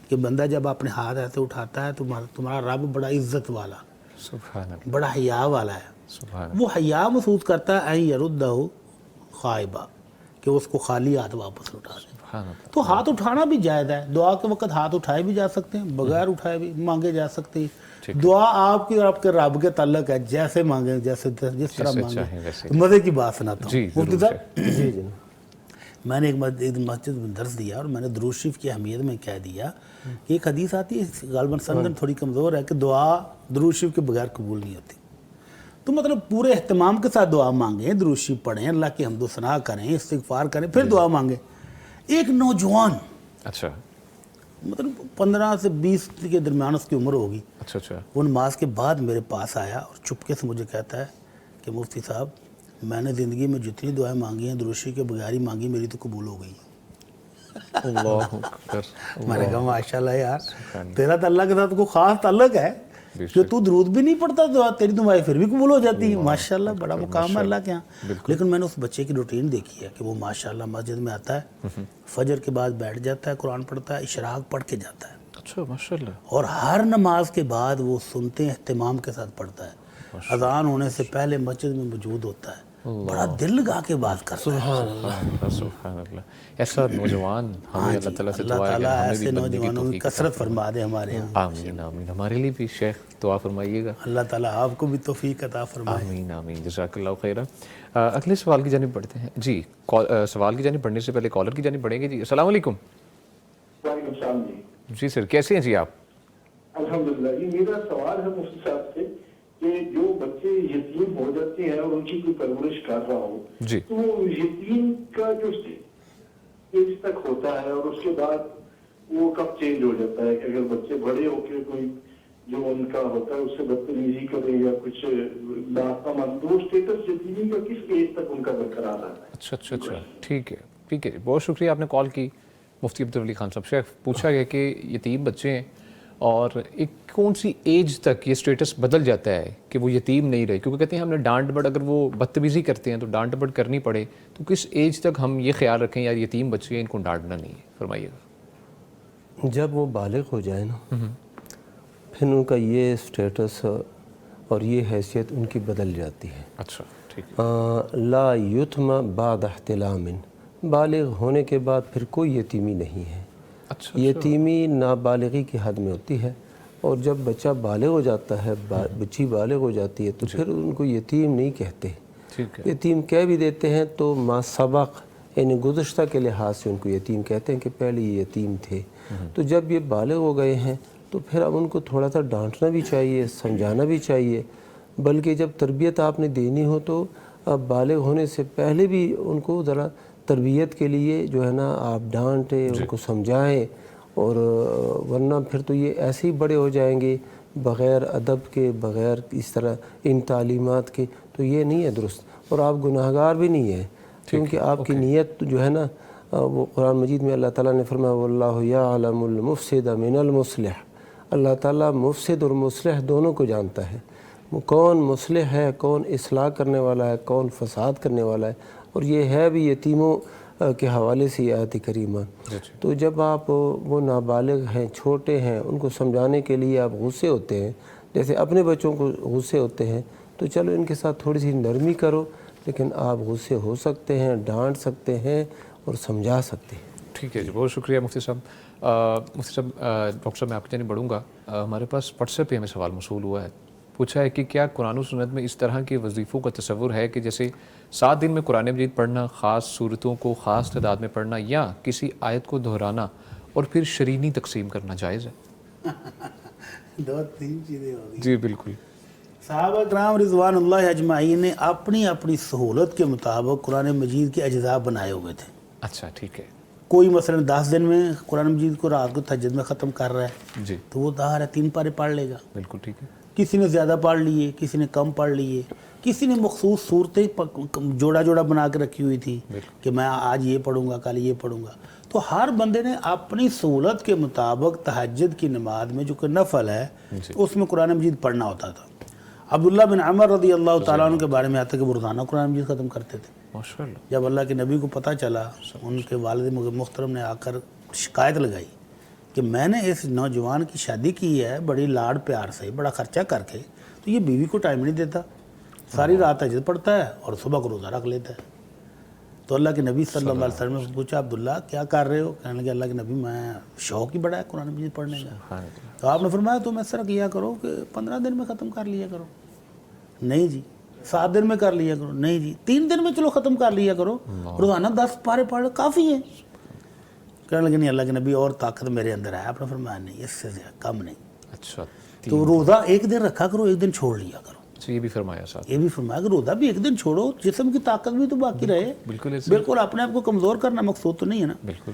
کہ بندہ جب اپنے ہاتھ ایسے اٹھاتا ہے تو تمہارا رب بڑا عزت والا، سبحان اللہ، بڑا حیا والا ہے. سبحان اللہ. وہ حیا محسوس کرتا ہے این یردہ خائبہ، کہ اس کو خالی ہاتھ واپس لوٹا دیں. تو ہاتھ اٹھانا بھی جائز ہے. دعا کے وقت ہاتھ اٹھائے بھی جا سکتے ہیں، بغیر اٹھائے بھی مانگے جا سکتے ہیں. دعا آپ کی اور آپ کے رب کے تعلق ہے، جیسے مانگیں، جس طرح مانگیں. مزے کی بات سناتا ہوں مفتی صاحب. میں نے ایک مسجد میں درس دیا، اور میں نے درود شریف کی اہمیت میں کہہ دیا کہ ایک حدیث آتی ہے، غالباً سند تھوڑی کمزور ہے، کہ دعا درود شریف کے بغیر قبول نہیں ہوتی. تو مطلب پورے اہتمام کے ساتھ دعا مانگیں، درود شریف پڑھیں، اللہ کی حمد و ثنا کریں، استغفار کریں، پھر دعا مانگیں. ایک نوجوان، اچھا، مطلب 15 سے 20 کے درمیان اس کی عمر ہوگی، اچھا، وہ نماز کے بعد میرے پاس آیا اور چپکے سے مجھے کہتا ہے کہ مفتی صاحب، میں نے زندگی میں جتنی دعائیں مانگی ہیں درود شریف کے بغیر ہی مانگی، میری تو قبول ہو گئی. اللہ اکبر. میں نے کہا ماشاءاللہ یار، تیرا تو اللہ کے ساتھ کوئی خاص تعلق ہے کہ تو درود بھی نہیں پڑھتا، دعا تیری دعائیں پھر بھی قبول ہو جاتی ہیں. ماشاءاللہ بڑا مقام ہے اللہ کے ہاں. لیکن میں نے اس بچے کی روٹین دیکھی ہے کہ وہ ماشاءاللہ مسجد میں آتا ہے، فجر کے بعد بیٹھ جاتا ہے، قرآن پڑھتا ہے، اشراق پڑھ کے جاتا ہے. اچھا، ماشاءاللہ. اور ہر نماز کے بعد وہ سنتے اہتمام کے ساتھ پڑھتا ہے، اذان ہونے سے پہلے مسجد میں موجود ہوتا ہے، بڑا دل لگا کے بات کرتا ہے. سبحان اللہ، سبحان اللہ. ایسا نوجوان ہمیں اللہ تعالیٰ سے دعا ہے کہ ہمیں ایسے نوجوانوں کی کثرت فرما دے ہمارے یہاں. آمین آمین. ہمارے لیے بھی شیخ دعا فرمائیے گا. اللہ تعالیٰ آپ کو بھی توفیق عطا فرمائے. آمین آمین. جزاک اللہ خیرہ. اگلے سوال کی جانب بڑھتے ہیں. جی، سوال کی جانب بڑھنے سے پہلے کالر کی جانب بڑھیں گے. جی السلام علیکم. وعلیکم السلام. جی سر، کیسے ہیں جی آپ؟ الحمدللہ. یہ میرا سوال ہے مفتی صاحب سے کہ جو بچے یتیم ہو جاتے ہیں اور ان کی کوئی پرورش کر رہا ہو، جی، تو یتیم کا جو اسٹیج تک ہوتا ہے اور اس کے بعد وہ کب چینج ہو جاتا ہے؟ کہ اگر بچے بڑے ہو کے کوئی جو ان کا ہوتا ہے اس سے بدتمیزی کرے یا کچھ ناپا مان، تو اسٹیٹس یتیمی کا کس ایج تک ان کا برقرار رہتا ہے؟ اچھا اچھا اچھا، ٹھیک ہے ٹھیک ہے. بہت شکریہ آپ نے کال کی. مفتی عبدالولی خان صاحب، شیخ پوچھا گیا کہ یتیم بچے ہیں اور ایک کون سی ایج تک یہ اسٹیٹس بدل جاتا ہے کہ وہ یتیم نہیں رہے؟ کیونکہ کہتے ہیں ہم نے ڈانٹ بڑھ، اگر وہ بدتمیزی کرتے ہیں تو ڈانٹ بڑھ کرنی پڑے، تو کس ایج تک ہم یہ خیال رکھیں یار یتیم بچے ہیں ان کو ڈانٹنا نہیں ہے؟ فرمائیے گا. جب وہ بالغ ہو جائے نا، پھر ان کا یہ اسٹیٹس اور یہ حیثیت ان کی بدل جاتی ہے. اچھا ٹھیک ہے. لا یتم بعد احتلام، بالغ ہونے کے بعد پھر کوئی یتیمی نہیں ہے. اچھا، یتیمی نابالغی کی حد میں ہوتی ہے، اور جب بچہ بالغ ہو جاتا ہے، بچی بالغ ہو جاتی ہے، تو پھر ان کو یتیم نہیں کہتے، یتیم کہہ بھی دیتے ہیں تو ما سبق یعنی گزشتہ کے لحاظ سے ان کو یتیم کہتے ہیں کہ پہلے یہ یتیم تھے۔ تو جب یہ بالغ ہو گئے ہیں تو پھر اب ان کو تھوڑا سا ڈانٹنا بھی چاہیے، سمجھانا بھی چاہیے، بلکہ جب تربیت آپ نے دینی ہو تو اب بالغ ہونے سے پہلے بھی ان کو ذرا تربیت کے لیے جو ہے نا آپ ڈانٹیں، ان کو سمجھائیں، اور ورنہ پھر تو یہ ایسے ہی بڑے ہو جائیں گے بغیر ادب کے، بغیر اس طرح ان تعلیمات کے، تو یہ نہیں ہے درست، اور آپ گناہ گار بھی نہیں ہیں، کیونکہ آپ کی نیت جو ہے نا وہ قرآن مجید میں اللہ تعالیٰ نے فرمایا واللہ یعلم المفسد من المصلح، اللہ تعالیٰ مفسد اور مصلح دونوں کو جانتا ہے، وہ کون مصلح ہے، کون اصلاح کرنے والا ہے، کون فساد کرنے والا ہے، اور یہ ہے بھی یتیموں کے حوالے سے یہ آیت کریمہ۔ تو جب آپ وہ نابالغ ہیں، چھوٹے ہیں، ان کو سمجھانے کے لیے آپ غصے ہوتے ہیں، جیسے اپنے بچوں کو غصے ہوتے ہیں، تو چلو ان کے ساتھ تھوڑی سی نرمی کرو، لیکن آپ غصے ہو سکتے ہیں، ڈانٹ سکتے ہیں اور سمجھا سکتے ہیں۔ ٹھیک ہے جی، بہت شکریہ مفتی صاحب۔ مفتی صاحب، ڈاکٹر صاحب میں آپ کی جانب بڑھوں گا۔ ہمارے پاس واٹس ایپ پہ ہمیں سوال موصول ہوا ہے، پوچھا ہے کہ کیا قرآن و سنت میں اس طرح کے وظیفوں کا تصور ہے کہ جیسے 7 دن میں قرآن مجید پڑھنا، خاص صورتوں کو خاص تعداد میں پڑھنا، یا کسی آیت کو دہرانا اور پھر شرینی تقسیم کرنا جائز ہے؟ 2-3 چیزیں ہو گئی۔ جی بالکل۔ صحابہ کرام رضوان اللہ اجمعین نے اپنی اپنی سہولت کے مطابق قرآن مجید کے اجزاء بنائے ہوئے تھے۔ اچھا ٹھیک ہے کوئی مثلا 10 دن میں قرآن مجید کو رات کو تہجد میں ختم کر رہا ہے جی، تو وہ ظاہر ہے 3 پارے پڑھ لے گا۔ بالکل ٹھیک ہے۔ کسی نے زیادہ پڑھ لیے، کسی نے کم پڑھ لیے، کسی نے مخصوص صورتیں جوڑا جوڑا بنا کے رکھی ہوئی تھی کہ میں آج یہ پڑھوں گا، کل یہ پڑھوں گا۔ تو ہر بندے نے اپنی سہولت کے مطابق تہجد کی نماز میں جو کہ نفل ہے اس میں قرآن مجید پڑھنا ہوتا تھا۔ عبداللہ بن عمر رضی اللہ تعالیٰ عنہ کے بارے میں آتا ہے کہ وہ روزانہ قرآن مجید ختم کرتے تھے۔ ماشاءاللہ۔ جب اللہ کے نبی کو پتہ چلا، ان کے والد محترم نے آ کر شکایت لگائی کہ میں نے اس نوجوان کی شادی کی ہے بڑی لاڈ پیار سے، بڑا خرچہ کر کے، تو یہ بیوی کو ٹائم نہیں دیتا، ساری رات تہجد پڑھتا ہے اور صبح کو روزہ رکھ لیتا ہے۔ تو اللہ کے نبی صلی اللہ علیہ وسلم نے پوچھا عبداللہ کیا کر رہے ہو؟ کہنے لگے اللہ کے نبی میں شوق ہی بڑا ہے قرآن مجید پڑھنے کا۔ تو آپ نے فرمایا تم اس طرح کیا کرو کہ 15 دن میں ختم کر لیا کرو۔ نہیں جی 7 دن میں کر لیا کرو۔ نہیں جی 3 دن میں چلو ختم کر لیا کرو، روزانہ 10 پارے پڑھ کافی ہیں۔ کہنے لگے نہیں اللہ کے نبی اور طاقت میرے اندر ہے۔ آپ نے فرمایا نہیں اس سے کم نہیں۔ اچھا، تو روزہ 1 دن رکھا کرو، 1 دن چھوڑ لیا کرو۔ یہ بھی فرمایا صاحب، یہ بھی فرمایا کہ روزہ بھی 1 دن چھوڑو، جسم کی طاقت بھی تو باقی رہے۔ بالکل اپنے آپ کو کمزور کرنا مقصود تو نہیں ہے نا۔ بالکل۔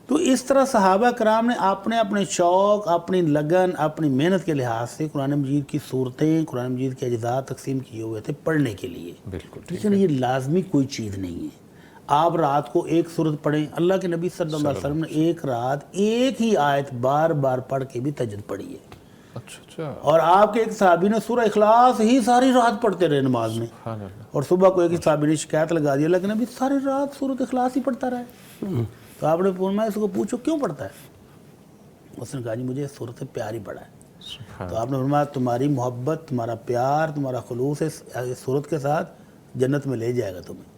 تو اس طرح صحابہ کرام نے اپنے اپنے شوق، اپنی لگن، اپنی محنت کے لحاظ سے قرآن مجید کی صورتیں، قرآن مجید کے اجزاء تقسیم کیے ہوئے تھے پڑھنے کے لیے۔ بالکل لیکن یہ لازمی کوئی چیز نہیں ہے۔ آپ رات کو 1 سورت پڑھیں، اللہ کے نبی صلی اللہ علیہ وسلم نے ایک رات ایک ہی آیت بار بار پڑھ کے بھی تہجد پڑھی ہے۔ اچھا، اور آپ کے ایک صحابی نے سورہ اخلاص ہی ساری رات پڑھتے رہے نماز میں، اور صبح کو ایک صحابی نے شکایت لگا دی اللہ کے نبی ساری رات سورۃ اخلاص ہی پڑھتا رہا۔ تو آپ نے فرمایا اس کو پوچھو کیوں پڑھتا ہے؟ اس نے کہا جی مجھے صورت سے پیار ہی پڑا ہے۔ تو آپ نے فرمایا تمہاری محبت، تمہارا پیار، تمہارا خلوص اس صورت کے ساتھ جنت میں لے جائے گا تمہیں۔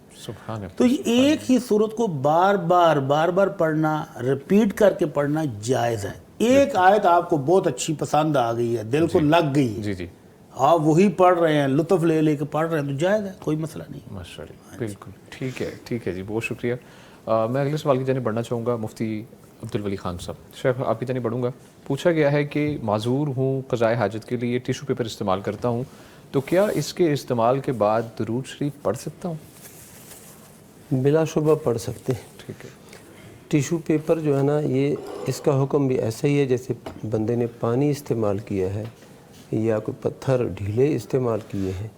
تو یہ ایک ہی صورت کو بار بار پڑھنا، ریپیٹ کر کے پڑھنا جائز ہے۔ ایک آیت آپ کو بہت اچھی پسند آ گئی ہے، دل کو لگ گئی ہے، جی جی، آپ وہی پڑھ رہے ہیں، لطف لے لے کے پڑھ رہے ہیں، تو جائز ہے، کوئی مسئلہ نہیں۔ ماشاءاللہ، بالکل ٹھیک ہے، ٹھیک ہے جی، بہت شکریہ۔ میں اگلے سوال کی جانب بڑھنا چاہوں گا، مفتی عبدالولی خان صاحب، شیخ آپ کی جانب بڑھوں گا۔ پوچھا گیا ہے کہ معذور ہوں، قضائے حاجت کے لیے ٹیشو پیپر استعمال کرتا ہوں، تو کیا اس کے استعمال کے بعد درود شریف پڑھ سکتا ہوں؟ بلا شبہ پڑھ سکتے ہیں۔ ٹھیک ہے۔ ٹیشو پیپر جو ہے نا، یہ اس کا حکم بھی ایسا ہی ہے جیسے بندے نے پانی استعمال کیا ہے یا کوئی پتھر ڈھیلے استعمال کیے ہیں،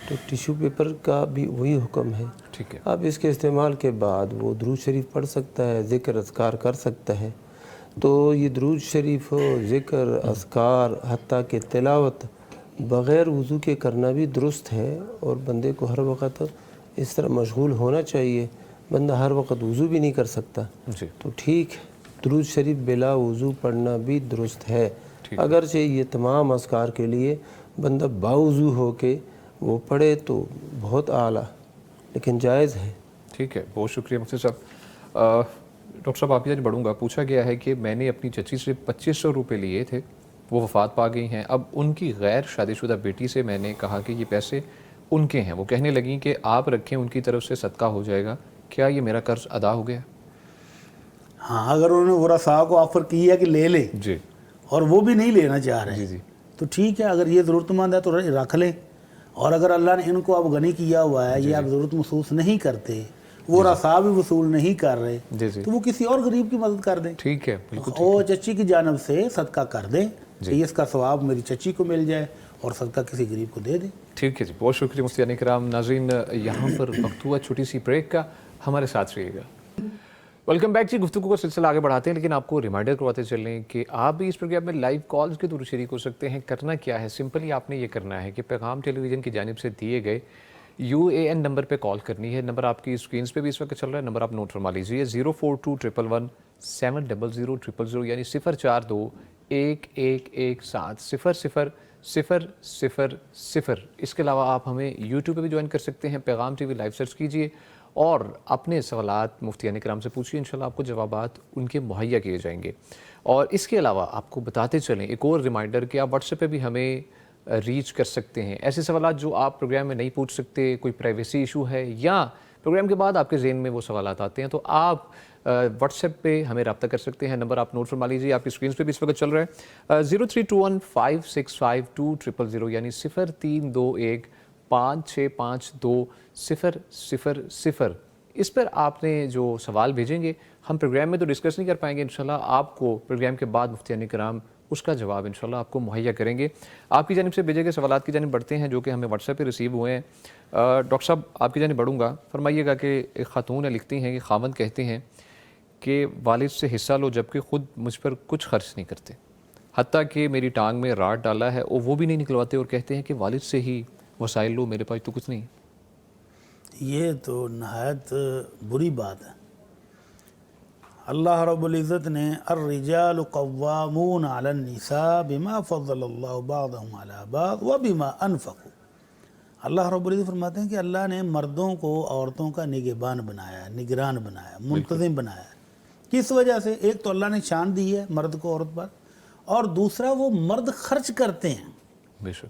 تو ٹیشو پیپر کا بھی وہی حکم ہے۔ ٹھیک ہے۔ اب اس کے استعمال کے بعد وہ درود شریف پڑھ سکتا ہے، ذکر اذکار کر سکتا ہے۔ تو یہ درود شریف، ذکر، اذکار، حتیٰ کہ تلاوت بغیر وضو کے کرنا بھی درست ہے، اور بندے کو ہر وقت اس طرح مشغول ہونا چاہیے۔ بندہ ہر وقت وضو بھی نہیں کر سکتا، تو ٹھیک ہے، درود شریف بلا وضو پڑھنا بھی درست ہے، اگرچہ یہ تمام اذکار کے لیے بندہ باوضو ہو کے وہ پڑھے تو بہت اعلیٰ، لیکن جائز ہے۔ ٹھیک ہے، بہت شکریہ مفتی صاحب۔ ڈاکٹر صاحب آپ کی جانب بڑھوں گا۔ پوچھا گیا ہے کہ میں نے اپنی چچی سے 2500 روپے لیے تھے، وہ وفات پا گئی ہیں. اب ان کی غیر شادی شدہ بیٹی سے میں نے کہا کہ یہ پیسے ان کے ہیں. وہ کہنے لگیں کہ آپ رکھیں، ان کی طرف سے صدقہ ہو جائے گا. کیا یہ میرا قرض ادا ہو گیا؟ ہاں، اگر انہوں نے ورثاء کو آفر کیا کہ لے لیں جی، اور وہ بھی نہیں لینا چاہ رہے جی ہیں جی تو ٹھیک ہے، اگر یہ ضرورت مند ہے تو رکھ لیں. اور اگر اللہ نے ان کو اب غنی کیا ہوا ہے، یہ آپ ضرورت محسوس نہیں کرتے، وہ رسا بھی وصول نہیں کر رہے، جی جی تو وہ کسی اور غریب کی مدد کر دیں. ٹھیک ہے، بالکل. وہ چچی کی جانب سے صدقہ کر دیں کہ اس کا ثواب میری چچی کو مل جائے اور صدقہ کسی غریب کو دے دیں. ٹھیک ہے جی، بہت شکریہ مفتیان کرام. ناظرین، یہاں پر وقت ہوا چھوٹی سی بریک کا، ہمارے ساتھ رہیے گا. ویلکم بیک جی. گفتگو کا سلسلہ آگے بڑھاتے ہیں، لیکن آپ کو ریمائنڈر کرواتے چلیں کہ آپ بھی اس پروگرام میں لائیو کالز کے تھرو شریک ہو سکتے ہیں. کرنا کیا ہے، سمپلی آپ نے یہ کرنا ہے کہ پیغام ٹیلی ویژن کی جانب سے دیے گئے UAN نمبر پہ کال کرنی ہے. نمبر آپ کی اسکرینز پہ بھی اس وقت چل رہا ہے، نمبر آپ نوٹ فرما لیجیے 04211170000 یعنی 04211170000. اس کے علاوہ آپ ہمیں یوٹیوب پہ بھی جوائن کر سکتے ہیں. پیغام ٹی وی لائیو سرچ کیجیے اور اپنے سوالات مفتیان کرام سے پوچھیے. انشاءاللہ آپ کو جوابات ان کے مہیا کیے جائیں گے. اور اس کے علاوہ آپ کو بتاتے چلیں ایک اور ریمائنڈر کہ آپ واٹس ایپ پہ بھی ہمیں ریچ کر سکتے ہیں. ایسے سوالات جو آپ پروگرام میں نہیں پوچھ سکتے، کوئی پرائیویسی ایشو ہے یا پروگرام کے بعد آپ کے ذہن میں وہ سوالات آتے ہیں، تو آپ واٹس ایپ پہ ہمیں رابطہ کر سکتے ہیں. نمبر آپ نوٹ فرما لیجیے، آپ کی اسکرین پہ بھی اس وقت چل رہا ہے 0321565200 یعنی 0321565200. اس پر آپ نے جو سوال بھیجیں گے ہم پروگرام میں تو ڈسکس نہیں کر پائیں گے، انشاءاللہ آپ کو پروگرام کے بعد مفتیان کرام اس کا جواب انشاءاللہ آپ کو مہیا کریں گے. آپ کی جانب سے بھیجے گئے سوالات کی جانب بڑھتے ہیں جو کہ ہمیں واٹس ایپ پہ ریسیو ہوئے ہیں. ڈاکٹر صاحب آپ کی جانب بڑھوں گا. فرمائیے گا کہ ایک خاتون لکھتی ہیں کہ خاوند کہتے ہیں کہ والد سے حصہ لو جبکہ خود مجھ پر کچھ خرچ نہیں کرتے، حتیٰ کہ میری ٹانگ میں راڈ ڈالا ہے اور وہ بھی نہیں نکلواتے اور کہتے ہیں کہ والد سے ہی وسائل لو، میرے پاس تو کچھ نہیں. یہ تو نہایت بری بات ہے. اللہ رب العزت نے الرجال قوامون علی النساء بما فضل اللہ بعضهم علی بعض وبما انفقوا. اللہ رب العزت فرماتے ہیں کہ اللہ نے مردوں کو عورتوں کا نگہبان بنایا ہے، نگران بنایا ہے، منتظم بنایا ہے. کس وجہ سے؟ ایک تو اللہ نے شان دی ہے مرد کو عورت پر، اور دوسرا وہ مرد خرچ کرتے ہیں، بے شک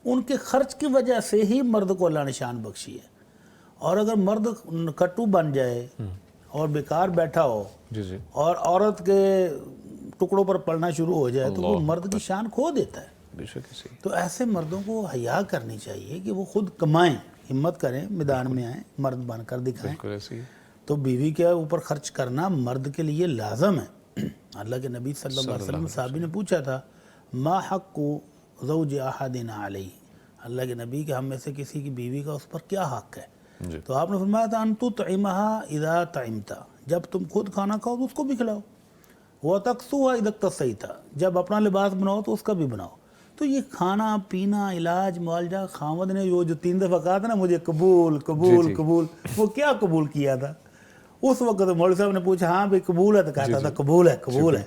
ان کے خرچ کی وجہ سے ہی مرد کو اللہ نے شان بخشی ہے. اور اگر مرد کٹو بن جائے اور بیکار بیٹھا ہو جی جی اور عورت کے ٹکڑوں پر پڑنا شروع ہو جائے تو وہ مرد کی شان کھو دیتا ہے. بے شک صحیح. تو ایسے مردوں کو حیا کرنی چاہیے کہ وہ خود کمائیں، ہمت کریں، میدان میں آئیں، مرد بن کر دکھائیں. بالکل ایسے ہی. تو بیوی کے اوپر خرچ کرنا مرد کے لیے لازم ہے. اللہ کے نبی صلی اللہ علیہ وسلم صحابی نے پوچھا تھا ما حق زوج احدنا علیہ، اللہ کے نبی کہ ہم میں سے کسی کی بیوی کا اس پر کیا حق ہے؟ جی. تو آپ نے فرمایا تھا ان تطعمها اذا طعمت، جب تم خود کھانا کھاؤ تو اس کو بھی کھلاؤ، وتکسوها اذا اکتسیت، جب اپنا لباس بناؤ تو اس کا بھی بناؤ. تو یہ کھانا پینا، علاج، معالجہ، خاوند نے جو 3 دفعہ کہا تھا نا مجھے قبول قبول قبول، وہ کیا قبول کیا تھا؟ اس وقت مولوی صاحب نے پوچھا ہاں بھائی قبول ہے، تو کہتا تھا قبول ہے قبول ہے،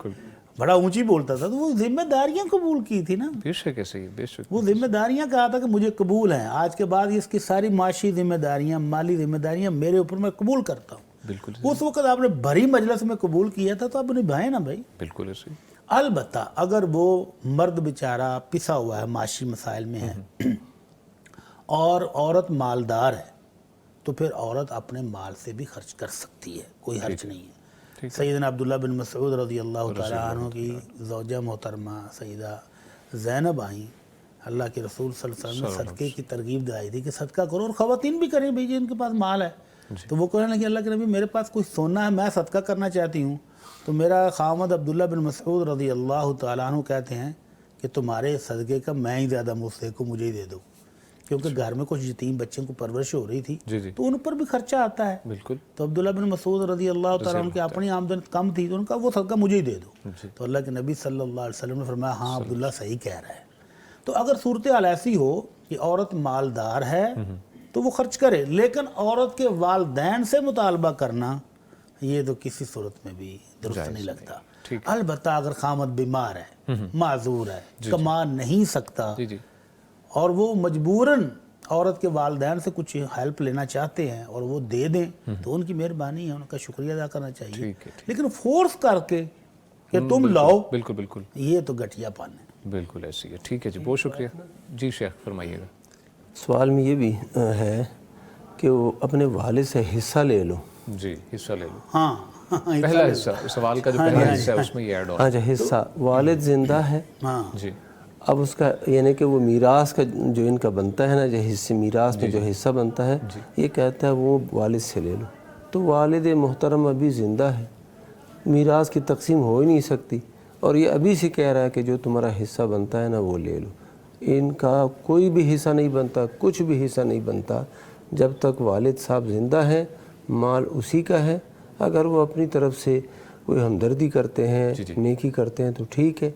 بڑا اونچی بولتا تھا. تو وہ ذمہ داریاں قبول کی تھی نا، بے شک ایسے ہی. بے شک وہ ذمہ داریاں کہا تھا کہ مجھے قبول ہیں، آج کے بعد اس کی ساری معاشی ذمہ داریاں، مالی ذمہ داریاں میرے اوپر، میں قبول کرتا ہوں. بالکل اس وقت آپ نے بھری مجلس میں قبول کیا تھا تو آپ نبھائیں نا بھائی. بالکل ایسے ہی. البتہ اگر وہ مرد بیچارہ پسا ہوا ہے، معاشی مسائل میں ہے اور عورت مالدار ہے تو پھر عورت اپنے مال سے بھی خرچ کر سکتی ہے، کوئی حرج نہیں ہے. سیدنا عبداللہ بن مسعود رضی اللہ تعالیٰ عنہ کی زوجہ محترمہ سیدہ زینب آئیں، اللہ کے رسول صلی اللہ علیہ وسلم نے صدقے کی ترغیب دلائی تھی کہ صدقہ کرو، اور خواتین بھی کریں بھائی جن کے پاس مال ہے. تو وہ کہنے لگے اللہ کے نبی میرے پاس کوئی سونا ہے، میں صدقہ کرنا چاہتی ہوں. تو میرا خاوند عبداللہ بن مسعود رضی اللہ تعالیٰ عنہ کہتے ہیں کہ تمہارے صدقے کا میں ہی زیادہ مستحق ہوں، مجھے ہی دے دو، کیونکہ گھر میں کچھ یتیم بچوں کو پرورش ہو رہی تھی تو ان پر بھی خرچہ آتا ہے. بالکل. تو عبداللہ بن مسعود رضی اللہ تعالیٰ عنہ کی اپنی آمدن کم تھی تو ان کا وہ صدقہ مجھے ہی دے دو. تو اللہ کے نبی صلی اللہ علیہ وسلم نے فرمایا ہاں عبداللہ صحیح کہہ رہا ہے. تو اگر صورتحال ایسی ہو کہ عورت مالدار ہے تو وہ خرچ کرے، لیکن عورت کے والدین سے مطالبہ کرنا یہ تو کسی صورت میں بھی درست نہیں لگتا. البتہ اگر خامد بیمار ہے، معذور ہے، کما نہیں سکتا اور وہ مجبوراً عورت کے والدین سے کچھ ہیلپ لینا چاہتے ہیں اور وہ دے دیں تو ان کی مہربانی ہے، ان کا شکریہ ادا کرنا چاہیے. لیکن فورس کر کے کہ تم لاؤ، بالکل بالکل یہ تو گھٹیا پن ہے. بالکل ایسی ہے. ٹھیک ہے جی, بہت شکریہ جی. شیخ فرمائیے گا. سوال میں یہ بھی ہے کہ وہ اپنے والد سے حصہ لے لو. جی, حصہ لے لو. ہاں پہلا حصہ سوال کا جو پہلا حصہ ہے اس میں یہ ایڈ آن. اچھا, حصہ والد زندہ ہے, ہاں جی اب اس کا یعنی کہ وہ میراث کا جو ان کا بنتا ہے نا, جو حصے میراث میں جو حصہ بنتا ہے, یہ کہتا ہے وہ والد سے لے لو. تو والد محترم ابھی زندہ ہے, میراث کی تقسیم ہو ہی نہیں سکتی, اور یہ ابھی سے کہہ رہا ہے کہ جو تمہارا حصہ بنتا ہے نا وہ لے لو. ان کا کوئی بھی حصہ نہیں بنتا, کچھ بھی حصہ نہیں بنتا جب تک والد صاحب زندہ ہیں. مال اسی کا ہے. اگر وہ اپنی طرف سے کوئی ہمدردی کرتے ہیں, نیکی کرتے ہیں تو ٹھیک ہے.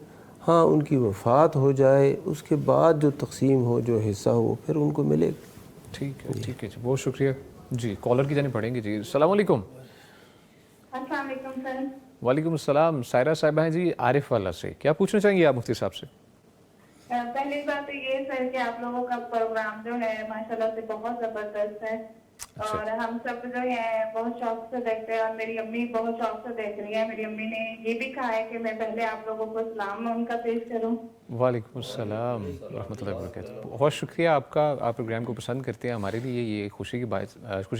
ہاں, ان کی وفات ہو جائے اس کے بعد جو تقسیم ہو, جو حصہ ہو, پھر ان کو ملے گا. ٹھیک ہے ٹھیک ہے جی, بہت شکریہ جی. کالر کی جانب پڑھیں گے جی. السلام علیکم. السلام علیکم سر. وعلیکم السلام. سائرہ صاحبہ ہیں جی عارف والا سے, کیا پوچھنا چاہیں گے آپ مفتی صاحب سے؟ پہلی بات تو یہ سر کہ آپ لوگوں کا پروگرام جو ہے ماشاءاللہ سے بہت زبردست ہے, اور ہم سب جو ہے بہت شوق سے دیکھتے ہیں, اور میری امی بہت شوق سے دیکھ رہی ہے. میری امی نے یہ بھی کہا ہے کہ میں پہلے آپ لوگوں کو سلام ان کا پیش کروں. وعلیکم السلام رحمۃ اللہ وبرکاتہ. بہت شکریہ آپ کا, آپ پروگرام کو پسند کرتے ہیں. ہمارے لیے یہ خوشی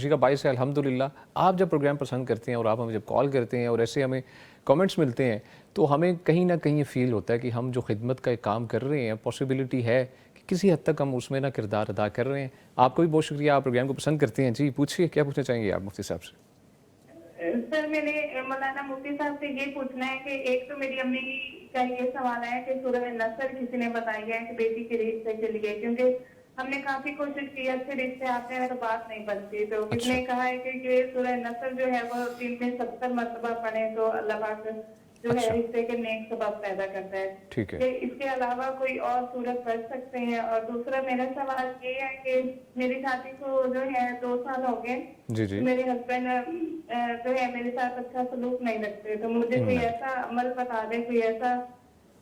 کا باعث ہے الحمدللہ. آپ جب پروگرام پسند کرتے ہیں اور آپ ہمیں جب کال کرتے ہیں اور ایسے ہمیں کامنٹس ملتے ہیں تو ہمیں کہیں نہ کہیں یہ فیل ہوتا ہے کہ ہم جو خدمت کا ایک کام کر رہے ہیں, پاسبلٹی ہے کہ کسی حد تک ہم اس میں نہ کردار ادا کر رہے ہیں. آپ کو بھی بہت شکریہ, آپ پروگرام کو پسند کرتے ہیں. جی پوچھیے, کیا پوچھنا چاہیں گے آپ مفتی صاحب سے؟ سر میں نے مولانا مفتی صاحب سے یہ پوچھنا ہے کہ ایک تو میری امی کا یہ سوال ہے کہ سورہ نصر کسی نے بتائی ہے کہ بیٹی کے رشتے کے لیے, کیونکہ ہم نے کافی کوشش کی, اچھے رشتے آتے ہیں تو بات نہیں بنتی. تو کسی نے کہا ہے کہ یہ سورہ نصر جو ہے وہ 3 میں 70 مرتبہ پڑھیں تو اللہ پاک جو ہے رشتے کے نیک سبب پیدا کرتا ہے. ٹھیک ہے. کہ اس کے علاوہ کوئی اور صورت پڑھ سکتے ہیں؟ اور دوسرا میرا سوال یہ ہے کہ میری شادی کو جو ہے 2 سال ہو گئے. جی جی. میرے ہسبینڈ جو ہے میرے ساتھ اچھا سلوک نہیں رکھتے, تو مجھے کوئی ایسا عمل بتا دے, کوئی ایسا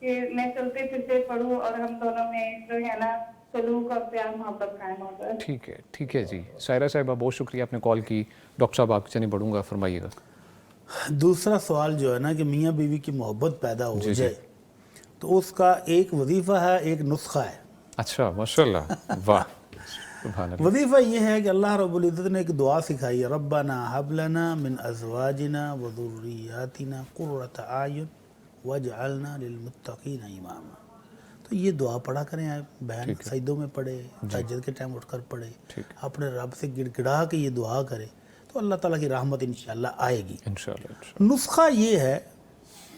کہ میں چلتے پھرتے پڑھوں اور ہم دونوں میں جو ہے نا سلوک اور پیار محبت قائم ہوتا ہے. ٹھیک ہے ٹھیک ہے جی. سائرہ صاحبہ بہت شکریہ, آپ نے کال کی. ڈاکٹر صاحب آپ چلیں بڑھوں گا, فرمائیے گا. دوسرا سوال جو ہے نا کہ میاں بیوی کی محبت پیدا ہو جائے تو اس کا ایک وظیفہ ہے, ایک نسخہ ہے. اچھا ماشاءاللہ, واہ. وظیفہ یہ ہے کہ اللہ رب العزت نے ایک دعا سکھائی ہے, ربنا حب لنا من ازواجنا وذریاتنا قرۃ اعین واجعلنا للمتقین اماما. تو یہ دعا پڑھا کریں آپ بہن, سجدوں میں پڑھے, تہجد کے ٹائم اٹھ کر پڑھے, اپنے رب سے گڑ گڑا کے یہ دعا کرے تو اللہ تعالیٰ کی رحمت انشاءاللہ آئے گی. نسخہ یہ ہے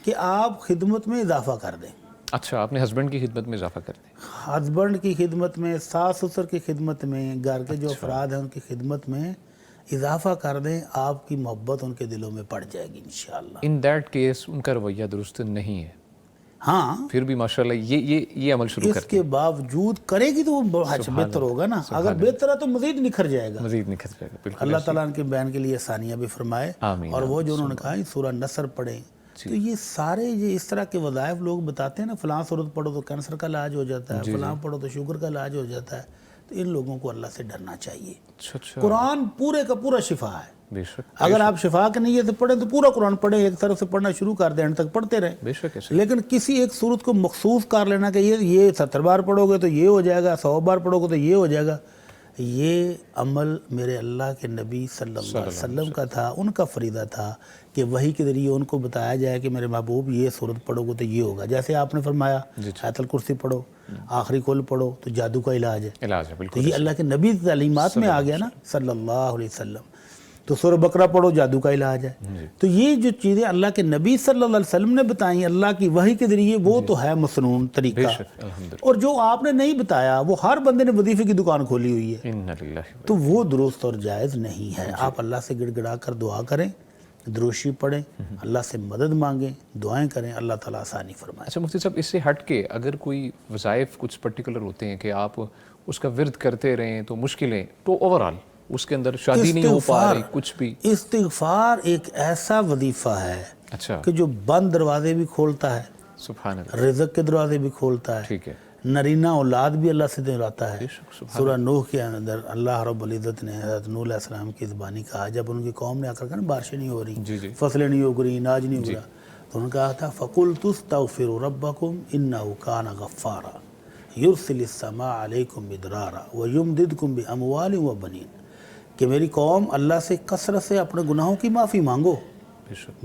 کہ آپ خدمت میں اضافہ کر دیں. اچھا, آپ نے ہسبینڈ کی خدمت میں اضافہ کر دیں. ہسبینڈ کی خدمت میں, ساس سسر کی خدمت میں, گھر کے جو افراد ہیں ان کی خدمت میں اضافہ کر دیں, آپ کی محبت ان کے دلوں میں پڑ جائے گی انشاءاللہ. ان دیٹ کیس ان کا رویہ درست نہیں ہے, ہاں پھر بھی ماشاءاللہ یہ عمل شروع کرتے ہیں. اس کے باوجود کرے گی تو وہ بہتر ہوگا نا. اگر بہتر ہے تو مزید نکھر جائے گا, مزید نکھر جائے گا. بالکل. اللہ تعالیٰ ان کے بہن کے لیے آسانیاں بھی فرمائے. اور وہ جو انہوں نے کہا سورہ نصر پڑھیں, تو یہ سارے یہ اس طرح کے وظائف لوگ بتاتے ہیں نا, فلاں سورت پڑھو تو کینسر کا علاج ہو جاتا ہے, فلاں پڑھو تو شوگر کا علاج ہو جاتا ہے. تو ان لوگوں کو اللہ سے ڈرنا چاہیے. قرآن پورے کا پورا شفا ہے. اگر آپ شفا کے نیت سے پڑھیں تو پورا قرآن پڑھیں, ایک طرف سے پڑھنا شروع کر دیں, اینڈ تک پڑھتے رہیں. لیکن کسی ایک صورت کو مخصوص کر لینا کہ یہ 70 بار پڑھو گے تو یہ ہو جائے گا, 100 بار پڑھو گے تو یہ ہو جائے گا, یہ عمل میرے اللہ کے نبی صلی اللہ علیہ وسلم کا تھا, ان کا فریضہ تھا کہ وحی کے ذریعے ان کو بتایا جائے کہ میرے محبوب یہ صورت پڑھو گے تو یہ ہوگا. جیسے آپ نے فرمایا آیت الکرسی پڑھو, آخری کل پڑھو تو جادو کا علاج ہے. تو یہ اللہ کے نبی تعلیمات میں آ گیا نا صلی اللہ علیہ وسلم. تو سورہ بقرہ پڑھو, جادو کا علاج ہے. تو یہ جو چیزیں اللہ کے نبی صلی اللہ علیہ وسلم نے بتائیں اللہ کی وحی کے ذریعے, وہ تو ہے مسنون طریقہ. اور جو آپ نے نہیں بتایا وہ ہر بندے نے وظیفے کی دکان کھولی ہوئی ہے, تو وہ درست اور جائز نہیں ہے. آپ اللہ سے گڑ گڑا کر دعا کریں, دروشی پڑھیں, اللہ سے مدد مانگیں, دعائیں کریں, اللہ تعالیٰ آسانی فرمائے. اچھا مفتی صاحب, اس سے ہٹ کے اگر کوئی وظائف کچھ پرٹیکولر ہوتے ہیں کہ آپ اس کا ورد کرتے رہیں تو مشکلیں, تو اوورآل اس کے اندر شادی نہیں ہو پا رہی, کچھ بھی. استغفار ایک ایسا وظیفہ ہے کہ جو بند دروازے بھی کھولتا ہے, سبحان اللہ, رزق کے دروازے بھی کھولتا ہے, ٹھیک ہے, نرینہ اولاد بھی اللہ سے دلاتا ہے. سورہ نوح کے اندر اللہ رب العزت نے حضرت نوح علیہ السلام کی زبانی کہا, جب ان کی قوم نے آ کر کہا نا بارشیں نہیں ہو رہی, فصلیں نہیں ہو رہی, اناج نہیں ہو رہا, تو انہوں نے کہا تھا فَقُلْتُ اسْتَغْفِرُوا رَبَّكُمْ إِنَّهُ كَانَ غَفَّارًا يُرْسِلِ السَّمَاءَ عَلَيْكُمْ مِدْرَارًا وَيُمْدِدْكُمْ بِأَمْوَالٍ وَبَنِينَ کہ میری قوم اللہ سے کثرت سے اپنے گناہوں کی معافی مانگو،